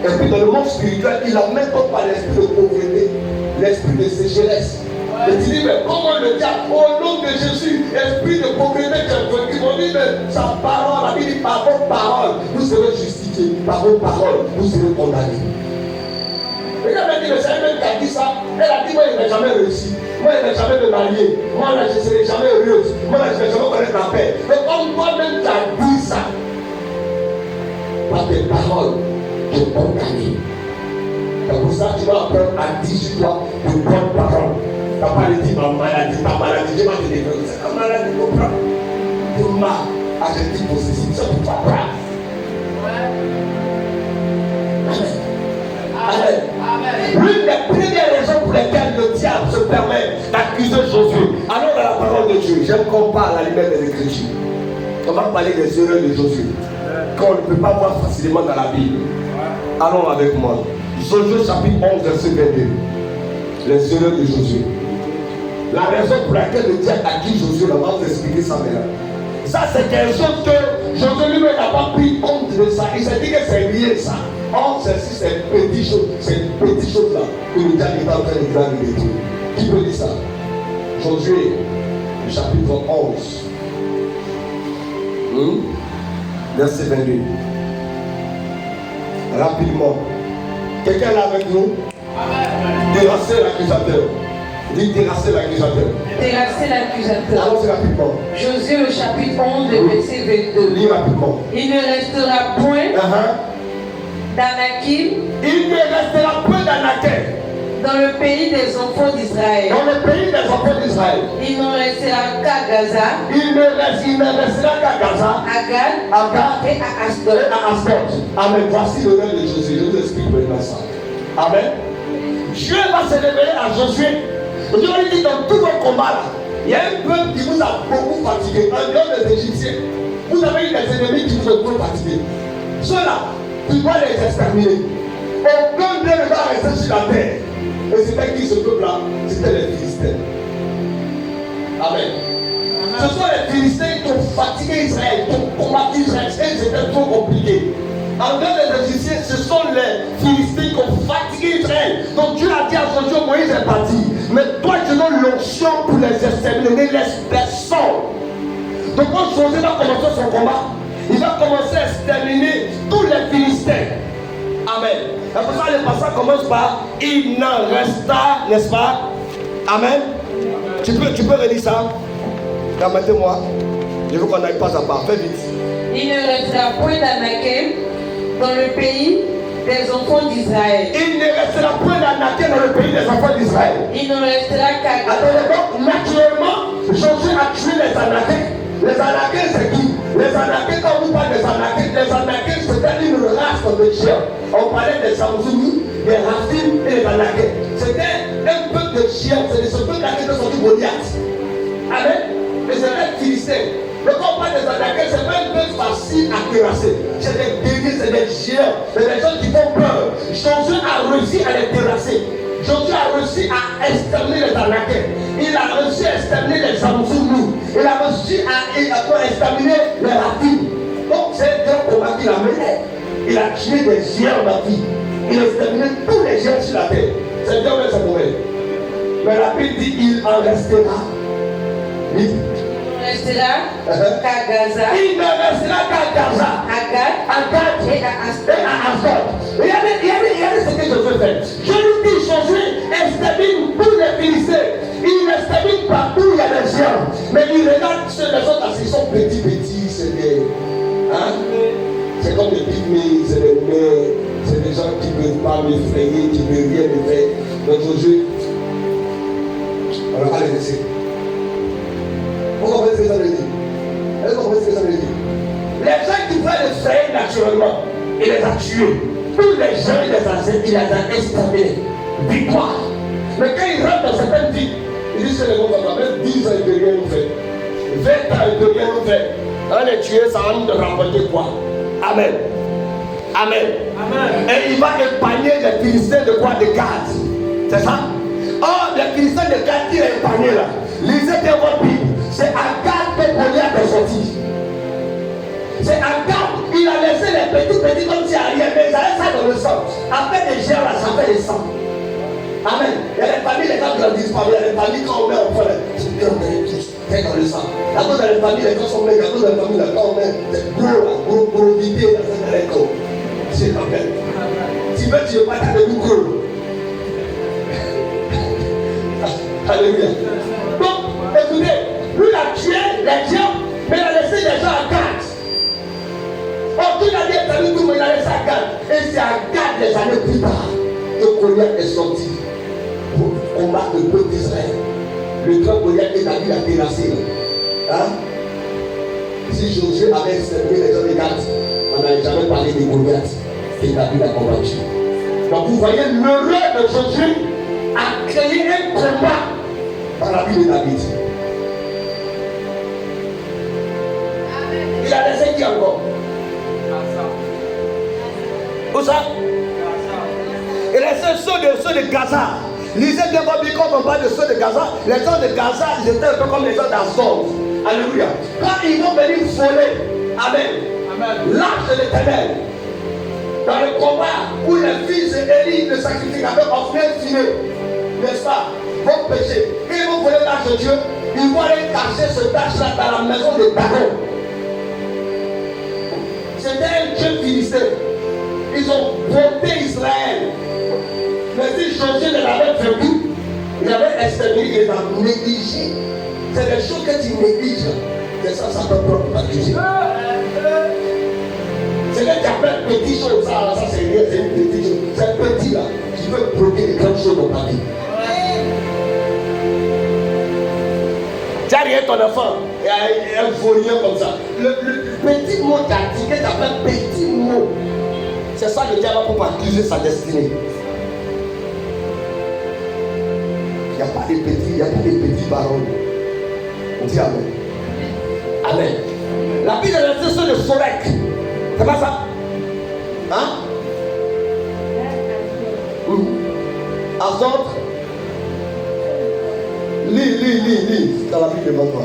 Et puis dans le monde spirituel, il amène comme par l'esprit de pauvreté, l'esprit de sécheresse. Et tu dis, mais comment le diable, au nom de Jésus, esprit de pauvreté, tu as vaincu. On dit, mais sa parole, la Bible dit, par vos paroles, vous serez justifiés. Par vos paroles, vous serez condamnés. Et elle m'a dit, le Seigneur même qui a dit ça, elle a dit, moi, il ne va jamais réussi. Moi, il ne va jamais me marier. Moi, là, je ne serai jamais heureuse. Moi, là, je ne vais jamais connaître la paix. Mais comme toi-même, tu as dit ça, par tes paroles, tu es condamné. C'est pour ça que tu vas apprendre à dire sur toi de bonnes paroles. Tu n'as pas dit ma maladie, ta maladie, je vais te développer. C'est ta maladie, tu comprends? Tu m'as adjectif possessif, c'est pour toi. Amen. L'une des premières raisons pour lesquelles le diable se permet d'accuser Josué. Allons dans la parole de Dieu. J'aime qu'on parle à la lumière des Écritures. On va parler des erreurs de Josué, qu'on ne peut pas voir facilement dans la Bible. Allons avec moi. Josué chapitre 11, verset 22. Les erreurs de Josué. La raison pour laquelle le diable accuse Josué, on va vous expliquer ça maintenant. Ça, c'est quelque chose que Josué lui-même n'a pas pris compte de ça. Il s'est dit que c'est lié ça. Or, c'est ces petites choses-là que le diable est en train de faire de détruire. Qui peut dire ça? Josué, chapitre 11, verset 22. Rapidement. Quelqu'un est là avec nous? Terrasser l'accusateur. Dis terrasser l'accusateur. Terrasser l'accusateur. Allons rapidement. Josué au chapitre 11, verset 22. Lis rapidement. Il ne restera point d'Anakim. Il ne restera point d'Anakim dans le pays des enfants d'Israël. Dans le pays des enfants d'Israël. Il ne restera qu'à Gaza. Il ne restera qu'à Gaza. À Gad. Et à Asdod. Amen. Voici le règne de Josué. Je vous explique maintenant ça. Amen. Dieu va se révéler à Josué. Dieu lui dit dans tous vos combats là, il y a un peuple qui vous a beaucoup fatigué. En dehors des Égyptiens, vous avez eu des ennemis qui vous ont beaucoup fatigué. Ceux-là, tu dois les exterminer. Aucun d'eux ne va rester sur la terre. Et c'était qui ce peuple-là? C'était les Philistins. Amen. Ce sont les Philistins qui ont fatigué Israël, qui ont combattu Israël. Et c'était trop compliqué. En dehors des Égyptiens, ce sont les Philistins qui ont fatigué Israël. Donc Dieu a dit à Josué, Moïse est parti. Mais toi, tu donnes l'onction pour les exterminer. Ne laisse personne. Donc quand Josué va commencer son combat, il va commencer à exterminer tous les Philistins. Amen. C'est pour ça que le passage commence par il n'en resta, n'est-ce pas? Amen. Tu peux redire ça? Permettez-moi. Je veux qu'on n'aille pas à part. Fais vite. Il ne restera point d'Anakim dans le pays des enfants d'Israël. Il ne restera point d'Anaké dans le pays des enfants d'Israël. Il ne restera qu'à Gaza. Donc, naturellement, Josué a tué les Anakites. Les Anakites, c'est qui? Les Anakites, quand on parle des Anakites, les Anakites, c'était une race de chiens. On parlait des Samzoumi, des Rafim et les Anakites. C'était un peuple de chiens. C'est de ce peuple-là qui est sorti Goliath. Amen. Et c'est un Philistin. Mais quand on parle des Anakites, c'est pas un peuple facile à terrasser. C'est des bénis, c'est des chiens. C'est des gens qui font peur. Josué a réussi à les terrasser. Josué a réussi à exterminer les Anakites. Il a réussi à exterminer les Samzoumi. Il a réussi à exterminer les Rafim. Donc c'est un grand combat qu'il a mené. Il a tué des géants dans la vie. Il a exterminé tous les géants sur la terre. C'est bien mais c'est mauvais. Mais la Bible dit il en restera. Il ne restera qu'à Gaza. Il ne restera qu'à Gaza. À Gath et à Asdod. Regardez ce que Josué fait. Je lui dis, Josué extermine tous les Philistins. Il extermine partout où il y a des géants. Mais il regarde ceux les autres, ils sont petits, c'est des. Hein? C'est comme des pygmées, c'est des mères, c'est des gens qui ne peuvent pas m'effrayer, qui ne peuvent rien me faire. Donc Josué, on va pas les laisser. Vous comprenez ce que ça veut dire? Vous comprenez ce que ça veut dire? Les gens qui veulent les frayer naturellement, il les a tués. Tous les gens, il les a exterminés. Victoire. Mais quand ils rentrent dans certaines villes, ils disent que les gens vont même 10 ans, ils ne peuvent rien nous faire. 20 ans, ils ne peuvent rien nous faire. On les tuer, ça va nous rapporter quoi? Amen. Amen. Amen. Et il va épargner les Philistins de quoi? De Gath. C'est ça? Oh, les Philistins de Gath, il a épargné là. Lisez bien votre Bible. C'est à Gath que Goliath est sorti. C'est à Gath. Il a laissé les petits comme s'il n'y a rien. Mais ils avaient ça dans le sang. Après les géants là, ça fait le sang. Amen. Il y a des familles, les gens grandissent pas. Il y a des familles quand on met enfant, c'est bien, fait dans le sang. À cause de la famille, les gens sont nés. À cause de la famille, quand on met gros vidé dans cette école. C'est amen. Tu veux pas t'as de gros. Alléluia. Donc, écoutez, lui il a tué les gens, mais il a laissé les gens à Gath. Oh, tout a dit tout, mais il a laissé à Gath. Et c'est à Gath des années plus tard que Goliath est sorti pour combattre le peuple d'Israël. Le grand Goliath est David a terrassé. Hein? Si Josué avait exterminé les gens de Gath, on n'avait jamais parlé de Goliath et David a combattu. Donc vous voyez, l'erreur de Josué a créé un combat dans la vie de David. Il a laissé qui encore? Où ça? Il a laissé ceux de Gaza. Lisez bien votre Bible, quand on parle de ceux de Gaza, les gens de Gaza, ils étaient un peu comme les gens d'Asdod. Alléluia. Quand ils vont venir voler, amen, l'arche de l'Éternel, dans le combat où les fils d'Élie, le sacrificateur, offraient filer, n'est-ce pas, vos péchés. Quand ils vont voler l'arche de Dieu, ils vont aller cacher ce tâche-là dans la maison de Dagon. C'était un dieu philistin. Ils ont voté Israël. Mais si Josué ne l'avait fait plus, il avait exterminé, il a négligé. C'est des choses que tu négliges. C'est ça, ça peut prendre accuser. C'est que tu appelles petit chose, ça c'est rien, c'est une petite chose. C'est petit là, qui peut bloquer les grandes choses dans ta vie. Tu as rien ton enfant, et un vaurien comme ça. Le petit mot tactique, tu appelles petit mot. C'est ça que le diable a pour accuser sa destinée. Il n'y a pas de petits barons. On dit amen. Amen. La Bible est la session de Sorek. C'est pas ça? Hein? Azot. Lis. Dans la Bible devant toi.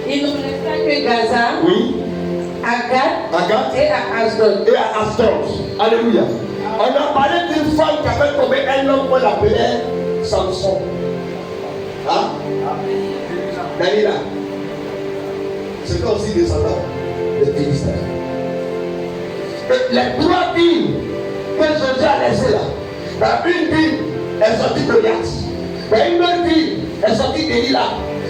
Il ne resta que Gaza. Oui. À Gath et à Asdod. Alléluia. On a parlé d'une femme qui avait tombé un homme qu'on l'appelait Samson. Hein? Dalila. C'était aussi descendant des Philistins. Et les trois filles que Josué a laissées là, une fille est sortie de Goliath. Une autre fille est sortie d'Élila.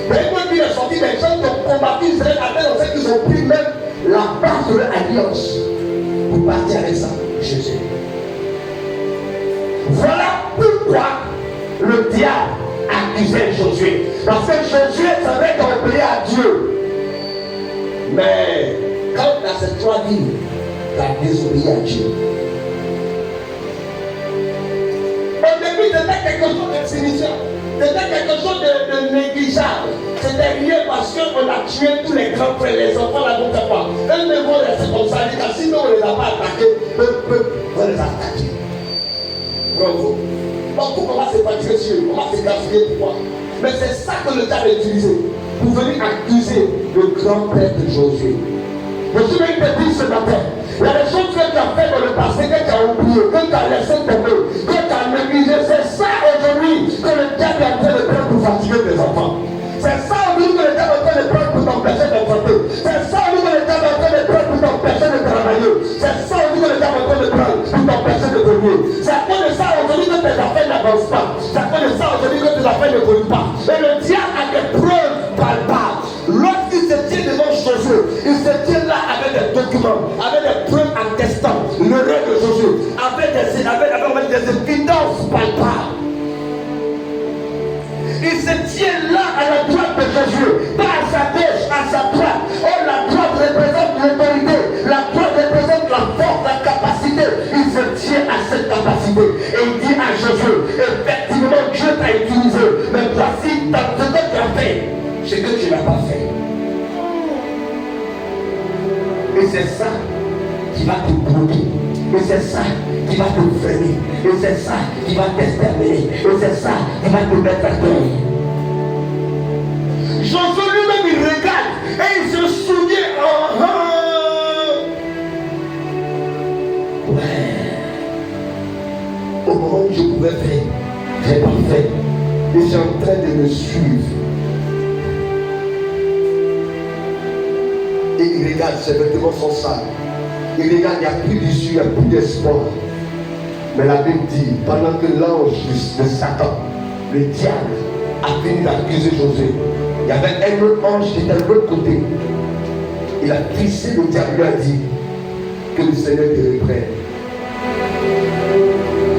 Une autre fille est sortie des gens qui ont combattu Israël à tel point qu'ils ont pris même la base de l'alliance pour partir avec ça. Jésus. le diable accusait Josué. Parce que Josué savait obéir à Dieu. Mais quand dans ces 3 villes, tu as désobéi à Dieu. Au début, c'était quelque chose d'insignifiant. C'était quelque chose de négligeable. C'était lié parce qu'on a tué tous les grands frères, les enfants là, donc pas. Eux ne vont rester comme ça. Sinon, on ne les a pas attaqués. On les a attaqués. Bravo. Donc, on va se fatiguer sur eux. On va se gaspiller pour moi. Mais c'est ça que le diable a utilisé pour venir accuser le grand-père de Josué. Je suis venu te dire ce matin, il y a des choses que tu as fait dans le passé, que tu as oublié, que tu as laissé tomber, que tu as négligé. C'est ça aujourd'hui que le diable est en train de prendre pour fatiguer tes enfants. C'est ça aujourd'hui que le diable est en train de prendre pour t'empêcher d'enfanter. C'est ça aujourd'hui que le diable est en train de prendre pour t'empêcher de travailler. C'est ça aujourd'hui que le diable est en train de prendre pour t'empêcher de venir. C'est à cause de ça aujourd'hui que tes affaires n'avancent pas. C'est à cause de ça aujourd'hui que tes affaires n'évoluent pas. Et le diable a des preuves palpables. Lorsqu'il se tient devant Josué, il se tient là avec des documents, avec des preuves attestant le règne de Josué, avec des évidences palpables. Il se tient là à la droite de Josué, pas à sa gauche, à sa droite. Oh, la droite représente l'autorité, la droite représente la force, la capacité. Il se tient à cette capacité et il dit à Josué, effectivement Dieu t'a utilisé, mais voici dans ce que tu as fait, ce que tu n'as pas fait. Et c'est ça qui va te bloquer. Et c'est ça qui va te freiner. Et c'est ça qui va t'exterminer. Et c'est ça qui va te mettre à terre. Josué lui-même il regarde et il se souvient. Ouais. Au moment où je pouvais faire, j'ai pas fait. Et j'ai en train de me suivre. Et il regarde, ses vêtements sont sales. Il regarde, il n'y a plus d'issue, il n'y a plus d'espoir. Mais la Bible dit, pendant que l'ange de Satan, le diable, a fini d'accuser Josué, il y avait un autre ange qui était de l'autre côté. Il a crissé, le diable lui a dit, que le Seigneur te reprenne.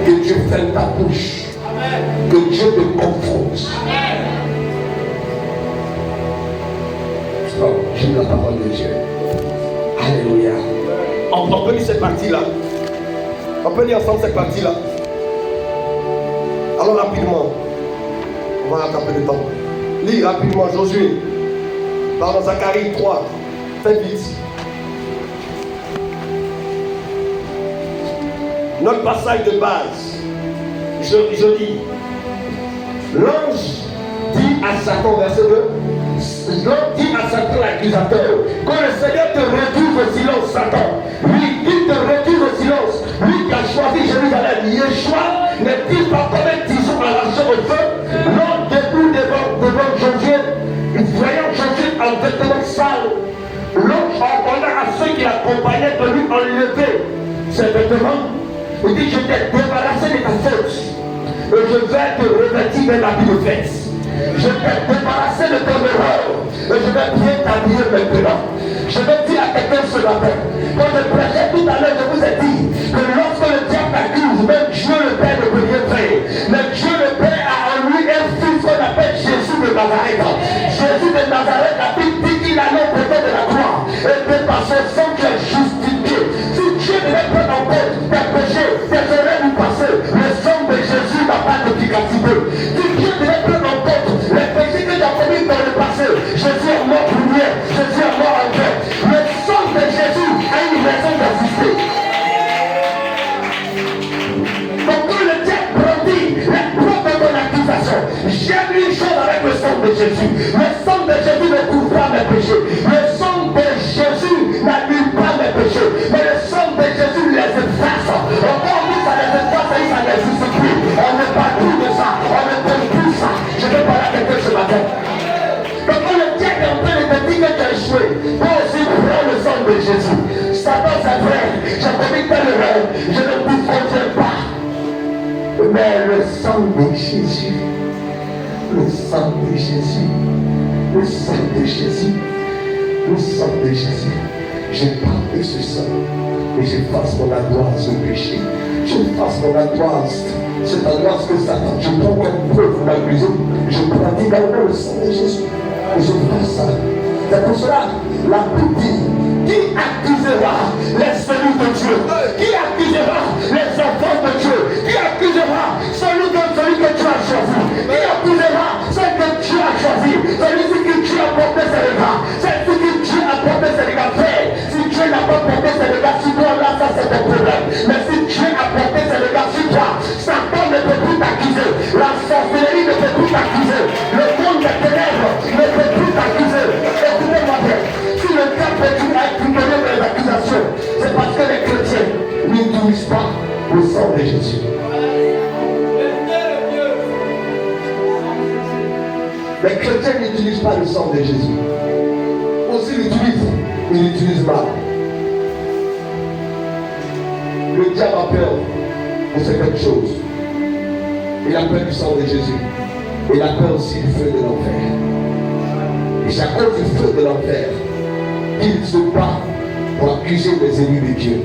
Que Dieu ferme ta bouche. Amen. Que Dieu te confronte. Amen. Oh, j'aime la parole de Dieu. Alléluia. On peut lire cette partie-là. On peut lire ensemble cette partie-là. Allons rapidement. On va rattraper le temps. Lis rapidement Josué. Pardon, Zacharie 3. Faites vite. Notre passage de base. Je lis. L'ange dit à Satan, verset 2. L'ange dit à Satan l'accusateur, que le Seigneur te réduise au silence, Satan. Lui, il te réduise au silence. Lui qui a choisi Jérusalem, Yeshua, n'est-il pas comme un tison arraché au feu? L'homme debout devant Josué, voyant Josué en vêtements sales, l'ange ordonna à ceux qui l'accompagnaient de lui enlever ses vêtements. Il dit, je t'ai débarrassé de ta faute. Et je vais te revêtir d'un habit de fête. Je t'ai débarrassé de ton erreur. Et je vais bien t'habiller maintenant. Je vais dire à quelqu'un ce matin, quand je prêchais tout à l'heure, je vous ai dit que lorsque le diable t'accuse, même Dieu le Père ne peut rien faire. Mais Dieu le Père a en lui un fils qu'on appelle Jésus de Nazareth. Jésus de Nazareth, la Bible dit qu'il a l'eau côté de la croix. Et que par son sang tu es justifié. Si Dieu devait prendre en compte tes péchés, tes erreurs du passé, le sang de Jésus n'a pas d'efficacité. Si Dieu devait prendre en compte les péchés que tu as commis dans le passé, Jésus est mort pour lui, Jésus est mort en paix. Le sang de Jésus a une raison d'exister. Donc quand le diable brandit les preuves de ton accusation, j'aime une chose avec le sang de Jésus. Le sang de Jésus ne couvre pas mes péchés. Le sang de Jésus n'annule pas mes péchés. Mais le sang de Jésus les efface. Encore plus ça les efface et ça n'existe plus. On ne parle plus de ça. On ne peut plus ça. Je vais parler à quelqu'un ce matin. Donc quand le diable est en train de te dire que tu as échoué, toi aussi prends le sang de Jésus. Satan c'est vrai, j'ai commis telle erreur, je ne vous contiens pas. Mais le sang de Jésus, le sang de Jésus, le sang de Jésus, le sang de Jésus, je parle de ce sang et je passe mon adresse au péché. je fasse mon angoisse. Cette angoisse que Satan, je prends comme preuve pour m'accuser. Je pratique également le sang de Jésus. Et je fais ça. C'est pour cela, la Bible dit, qui accusera les celui de Dieu? Qui accusera les enfants de Dieu? Qui accusera celui que tu as choisi? Qui accusera celui que tu as choisi? Celui que tu as porté ses regards. Celui que tu as porté ses regards. Si Dieu n'a pas porté ses regards sur toi, là, ça c'est ton problème. Mais si Dieu a porté ses regards sur toi, Satan ne peut plus t'accuser. La sorcellerie ne peut plus t'accuser. Le monde des ténèbres ne peut plus t'accuser. Écoutez-moi bien. Si le diable continue à expliquer les accusations, c'est parce que les chrétiens n'utilisent pas le sang de Jésus. Les chrétiens n'utilisent pas le sang de Jésus. Ou s'ils l'utilisent, ils l'utilisent mal. Le diable a peur de quelque chose. Il a peur du sang de Jésus. Il a peur aussi du feu de l'enfer. Et c'est à cause du feu de l'enfer qu'il se bat pour accuser les ennemis de Dieu.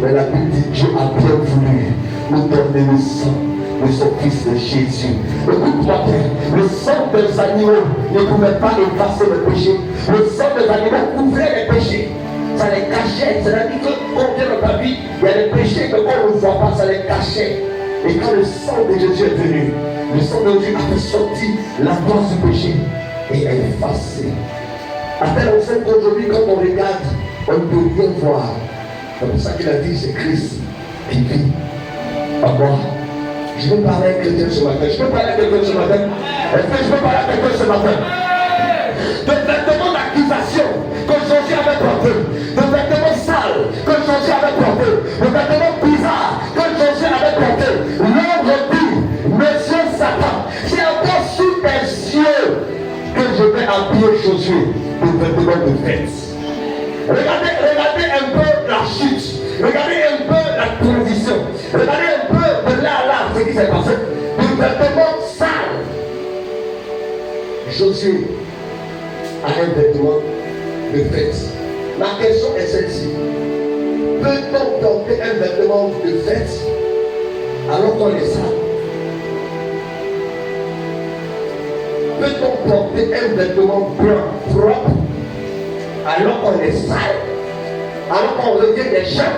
Mais la Bible dit Dieu a bien voulu nous donner le sang de son fils de Jésus. Écoute-moi bien, le sang des animaux ne pouvait pas effacer le péché. Le sang des animaux couvrait les péchés. Ça les cachait. C'est-à-dire qu'on vient dans ta vie, il y a des péchés que on ne voit pas, ça les cachait. Et quand le sang de Jésus est venu, le sang de Jésus a fait sortir la gloire du péché et a effacé. À tel enseigne qu'aujourd'hui, quand on regarde, on ne peut rien voir. C'est pour ça qu'il a dit, c'est Christ qui vit en moi. Je veux parler à quelqu'un ce matin. Je peux parler à quelqu'un ce matin. Est-ce que je peux parler à quelqu'un ce matin? De vêtements d'accusation que Jésus avait porté, de vêtements sales que Jésus avait porté, de vêtements bizarres que Jésus avait porté. L'ombre dit, Monsieur Satan, c'est encore sous tes yeux que je vais habiller Josué de vêtements de fête. Regardez un peu la chute. Regardez un peu la transition. Regardez un peu de là à là ce qui s'est passé. Du vêtement sale. Josué a un vêtement de fête. Ma question est celle-ci. Peut-on porter un vêtement de fête alors qu'on est sale? Peut-on porter un vêtement blanc, propre, alors qu'on est sale? Alors qu'on revient des gens?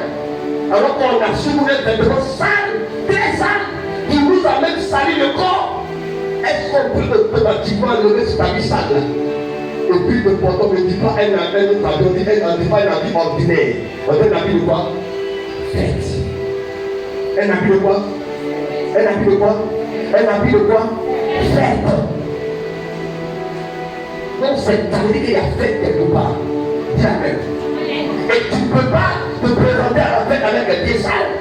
Alors qu'on a sur un vêtement sale, très sale, qui nous a même sali le corps? Est-ce qu'on peut automatiquement lever cet habit sale là? Et puis le porteur ne dit pas un habit, on dit pas un habit ordinaire. On dit un habit de quoi? Fête. Un habit de quoi? Un habit de quoi? Un habit de quoi? Fête. Donc c'est dire qu'il y a fête quelque part. Dis amen. Et tu ne peux pas te présenter à la fête avec des pieds sales.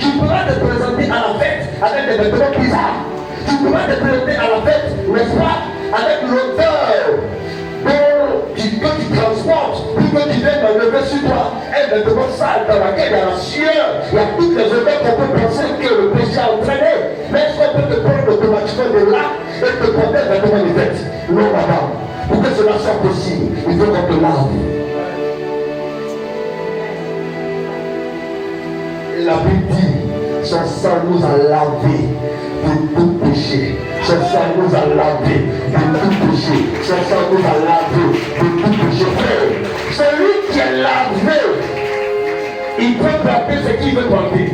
Tu ne peux pas te présenter à la fête avec des vêtements bizarres. Tu ne peux pas te présenter à la fête, n'est-ce pas, avec l'odeur que tu transportes, puis que tu viens d'enlever sur toi un vêtement sale dans laquelle il y a la sueur, il y a toutes les odeurs qu'on peut penser que le péché a entraîné. Mais est-ce qu'on peut te prendre automatiquement de là et te porter un vêtement de fête? Non, madame. Pour que cela soit possible, il faut qu'on te lave. Et la Bible dit, son sang nous a lavé de tout péché. Son sang nous a lavé de tout péché. Son sang nous a lavé de tout péché. Celui qui est lavé, il peut porter ce qu'il veut porter.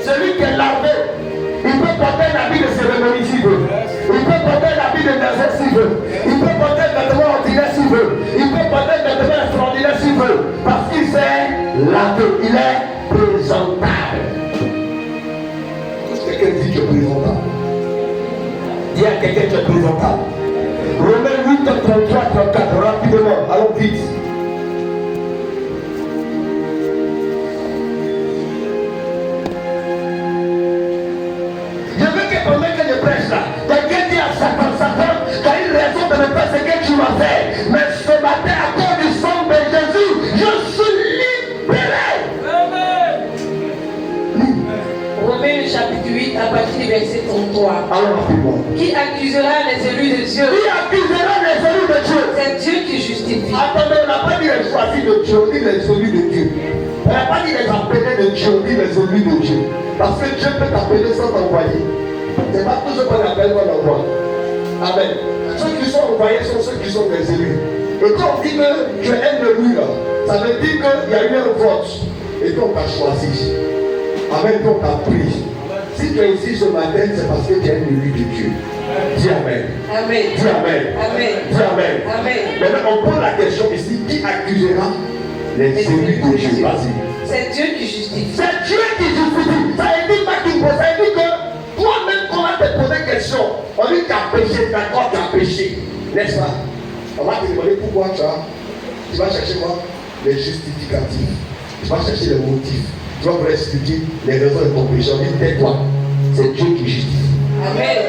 Celui qui est lavé, il peut porter un habit de cérémonie s'il veut. Il peut porter un habit de désert s'il veut. Il peut porter un vêtement ordinaire s'il veut. Il peut porter un vêtement extraordinaire s'il veut. Parce qu'il s'est lavé. Il est présentable. Quelqu'un dit que tu es présentable. Dis à quelqu'un que tu es présentable. Romains 8, 33, 34, rapidement, allons vite. Je veux que pendant que je prêche là, quelqu'un dit à Satan, Satan, tu as une raison de ne pas ce que tu m'as fait. Mais ce matin, à cause du sang de Jésus, je suis libéré. Romains chapitre 8 à partir du verset 33. Alors rapidement. Qui accusera les élus de Dieu? Qui accusera les élus de Dieu? C'est Dieu qui justifie. Attendez, on n'a pas dit les choisis de Dieu, on dit les élus de Dieu. On n'a pas dit les appelés de Dieu, on dit les élus de Dieu. Parce que Dieu peut t'appeler sans t'envoyer. Ce n'est pas tout ce qu'on appelle qu'on envoie. Amen. Ceux qui sont envoyés sont ceux qui sont des élus. Et quand on dit que tu es un élu, ça veut dire qu'il y a eu un vote. Et qu'on t'a choisi. Amen, qu'on t'a pris. Si tu es ici ce matin, c'est parce que tu es un élu de Dieu. Dis Amen. Amen. Dis Amen. Amen. Dis Amen. Amen. Maintenant, on pose la question ici, qui accusera les élus de Dieu? Vas-y. C'est Dieu qui justifie. C'est Dieu qui justifie. Ça veut dire pas qu'il pose. Ça veut dire que toi-même, quand on va te poser une question, on dit que tu as péché, d'accord, tu as péché. N'est-ce pas? On va te demander pourquoi tu vas chercher quoi? Les justificatifs. Tu vas chercher les motifs. Tu vas pouvoir expliquer les raisons de ton péché. On dit tais-toi. C'est Dieu qui justifie. Amen.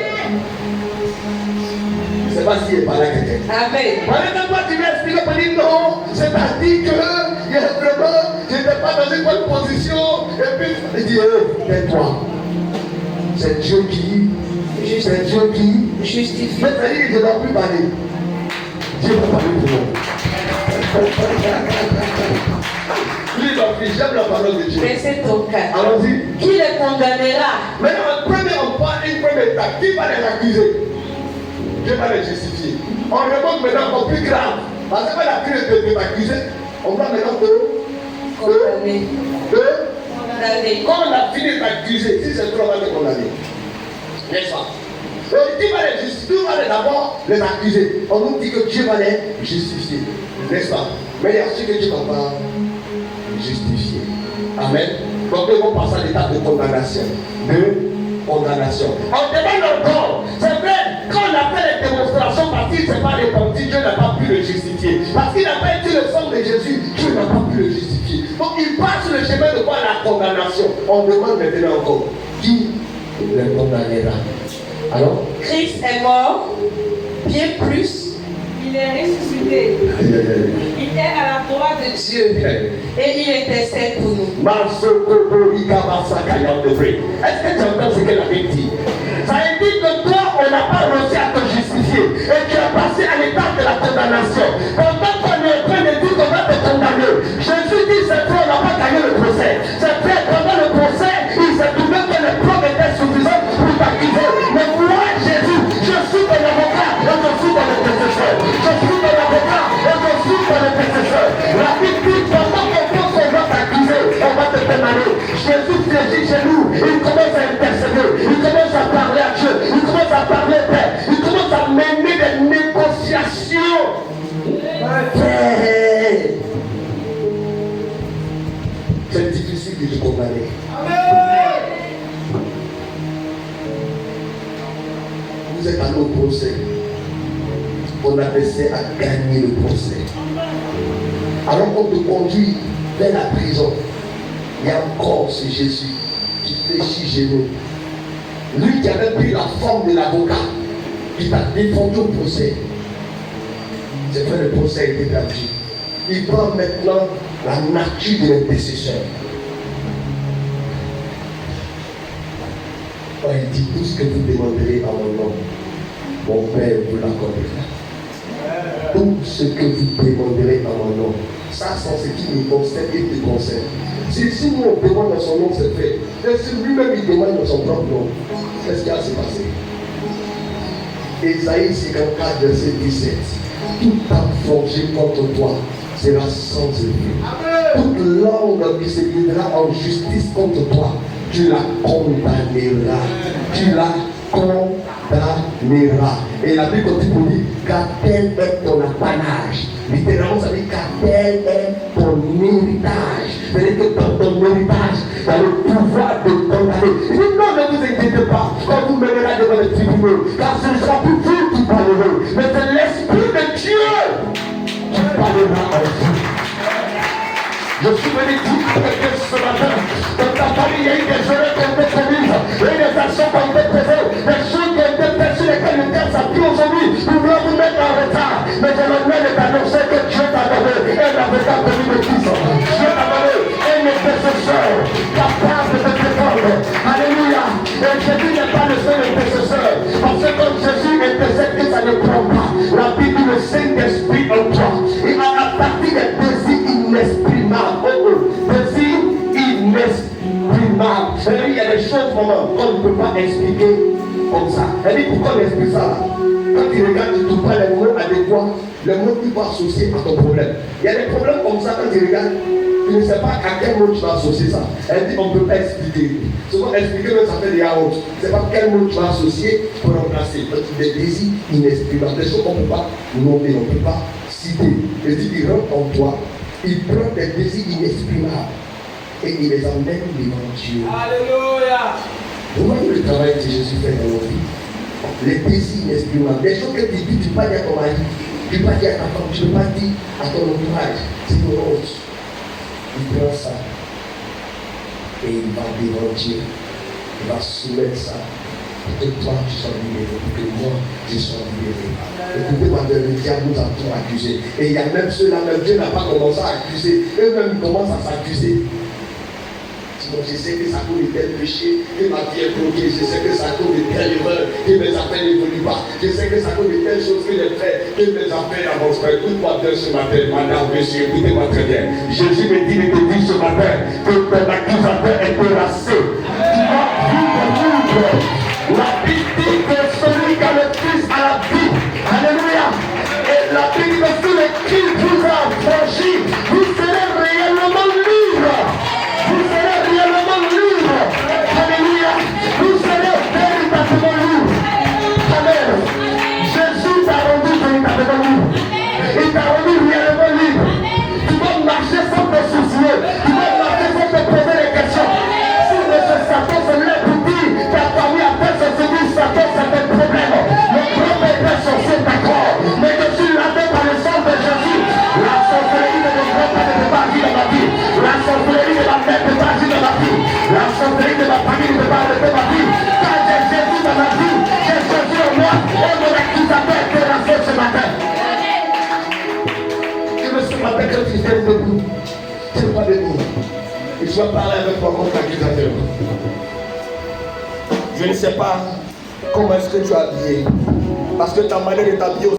Je ne sais pas s'il est pas là quelqu'un. Amen. Par exemple, tu vas expliquer pour dire non, c'est-à-dire que il y a vraiment, je n'étais pas dans une bonne position. Et puis, il dit, tais-toi. C'est Dieu qui justifie. Mais ça dit que je ne dois plus parler. Dieu va parler pour moi. Lui, j'aime la parole de Dieu. Mais c'est ton cas. Allons-y. Qui les condamnera? Maintenant, on prend une première étape. Qui va les accuser? Dieu va les justifier. On remonte maintenant encore plus grave. Parce que la crise de t'accuser, on va maintenant condamner. Quand on a fini de t'accuser, si c'est trop, on va te condamner. N'est-ce pas? Donc, qui va les justifier? Qui va d'abord les accuser? On nous dit que Dieu va les justifier. N'est-ce pas? Mais il y a ce que Dieu va pas justifier. Amen. Donc, ils vont passer à l'étape de condamnation. On demande encore. C'est vrai, quand on a fait les démonstrations parce qu'il ne s'est pas répandu, Dieu n'a pas pu le justifier. Parce qu'il n'a pas été le sang de Jésus, Dieu n'a pas pu le justifier. Donc il passe le chemin de quoi? La condamnation. On demande maintenant encore, qui le condamnera? Alors, Christ est mort, bien plus, il est ressuscité. Il est à la droite de Dieu. Et il intercède pour nous. Est-ce que tu entends ce qu'elle avait dit? Ça veut dire que toi, on n'a pas réussi à te justifier. Et tu es passé à l'étape de la condamnation. Pendant qu'on est en train de dire qu'on va te condamner, Jésus dit c'est toi, on n'a pas gagné le procès. C'est vrai, pendant le procès, il s'est trouvé que les preuves étaient suffisantes pour t'accuser. Mais moi, Jésus, je suis ton avocat et je suis ton intercesseur. Je suis ton avocat et je suis ton intercesseur. La Bible dit pendant qu'on pense qu'on va t'accuser, on va te condamner. Jésus saisit chez nous, il commence à intercéder, il commence à parler à Dieu, il commence à parler au Père, il commence à mener des négociations. C'est difficile de te condamner. Vous êtes à nos procès. On a essayé à gagner le procès. Alors qu'on te conduit vers la prison, il y a encore ce Jésus qui fléchit genoux. Lui qui avait pris la forme de l'avocat, qui t'a défendu au procès. C'est fait le procès a été perdu. Il prend maintenant la nature de l'intercesseur. Il dit tout ce que vous demanderez en mon nom, mon Père vous l'accordera. Tout ce que vous demanderez en mon nom, ça c'est ce qui nous concerne et te concerne. Si nous on demande dans son nom, c'est fait. Et si lui-même il demande dans son propre nom, qu'est-ce qui va se passer? Ésaïe 54, verset 17. Tout âme forgée contre toi sera sans effet. Toute langue qui se livrera en justice contre toi, tu la condamneras. Tu la condamneras. Et la Bible continue dit, car tel est ton apanage. Littéralement, ça dit car tel est ton héritage. C'est-à-dire que dans ton héritage, tu as le pouvoir de condamner. Il dit non, ne vous inquiétez pas, quand vous mènerez devant les tribunaux, car ce ne sera plus vous qui parlerez, mais c'est l'Esprit de Dieu qui parlera en vous. Je suis venu dire que ce matin, dans ta famille, il y a eu des erreurs qui ont été commises, il y a eu des actions qui ont été posées, des choses qui ont été faites sur lesquelles le terre s'appuie aujourd'hui. Nous voulons vous mettre en retard, mais je me mets de t'annoncer que Dieu t'a donné un avocat connu de Christ. Dieu t'a donné un intercesseur capable de te défendre. Alléluia. Et Jésus n'est pas le seul intercesseur, parce que comme Jésus intercède, que ça ne prend pas. La Bible dit le Saint-Esprit en toi. Et à partir des désirs inexprimables, désirs inexprimables, Elle dit pourquoi l'esprit ça? Quand tu regardes, tu ne trouves pas les mots adéquats, les mots qui vont associer à ton problème. Il y a des problèmes comme ça quand tu regardes, tu ne sais pas à quel mot tu vas associer ça. Elle dit on ne peut pas expliquer. Souvent expliquer, mais ça fait des honte. Tu ne sais pas quel mot tu vas associer pour remplacer. Donc des désirs inexprimables, des choses qu'on ne peut pas nommer, on ne peut pas citer. Elle dit il rentre en toi, il prend des désirs inexprimables et il les emmène devant Dieu. Alléluia. Vous voyez le travail que Jésus fait dans nos vies. Les désirs inexprimables, des choses que tu dis, tu ne peux pas dire à ton mari, tu ne peux pas dire à ta femme, tu ne peux pas dire à ton entourage. C'est une honte. Il prend ça et il va devant Dieu. Il va soumettre ça pour que toi tu sois libéré, pour que moi je sois libéré. Écoutez-moi, le diable nous a tout accusé. Et il y a même ceux-là, même Dieu n'a pas commencé à accuser. Eux-mêmes commencent à s'accuser. Donc je sais que ça cause de tel péché, que ma vie est bloquée, je sais que ça cause de telle erreur, que mes affaires n'évoluent pas, je sais que ça cause de telle chose que j'ai fait, que mes affaires avancent pas. Écoute-moi bien ce matin, madame, monsieur, écoutez-moi très bien. Jésus me dit ce matin que ton accusateur est terrassé. Tu vas vivre. La Bible dit que celui qui a le Christ a la vie. Alléluia. Et la Bible dit que si le Christ vous a franchi, vous serez réellement libre. Vous serez réellement libre. Alléluia. Vous serez véritablement libre. Amen. Jésus t'a rendu véritablement libre. Il t'a rendu réellement libre. Tu vas marcher sans te soucier. Tu vas marcher sans te poser des questions. Si M. Satan se lève pour dire ta famille a fait ce dit Satan, c'est un problème. Le problème est censé d'accord. Mais je suis lavé par le sang de Jésus. La sorcellerie de mon grand-père ne peut pas agir dans ma vie. La sorcellerie de ma mère ne peut pas agir dans ma vie. La sorcellerie de ma famille ne peut pas arrêter ma vie. Quand j'ai Jésus dans ma vie, j'ai Jésus en moi et mon accusateur est terrassé ce matin. Tu veux ce matin que tu viens debout. Tu ne pas debout. Et tu vas parler avec toi contre l'accusateur. Je ne sais pas comment est-ce que tu as habillé. Parce que ta manière de t'habiller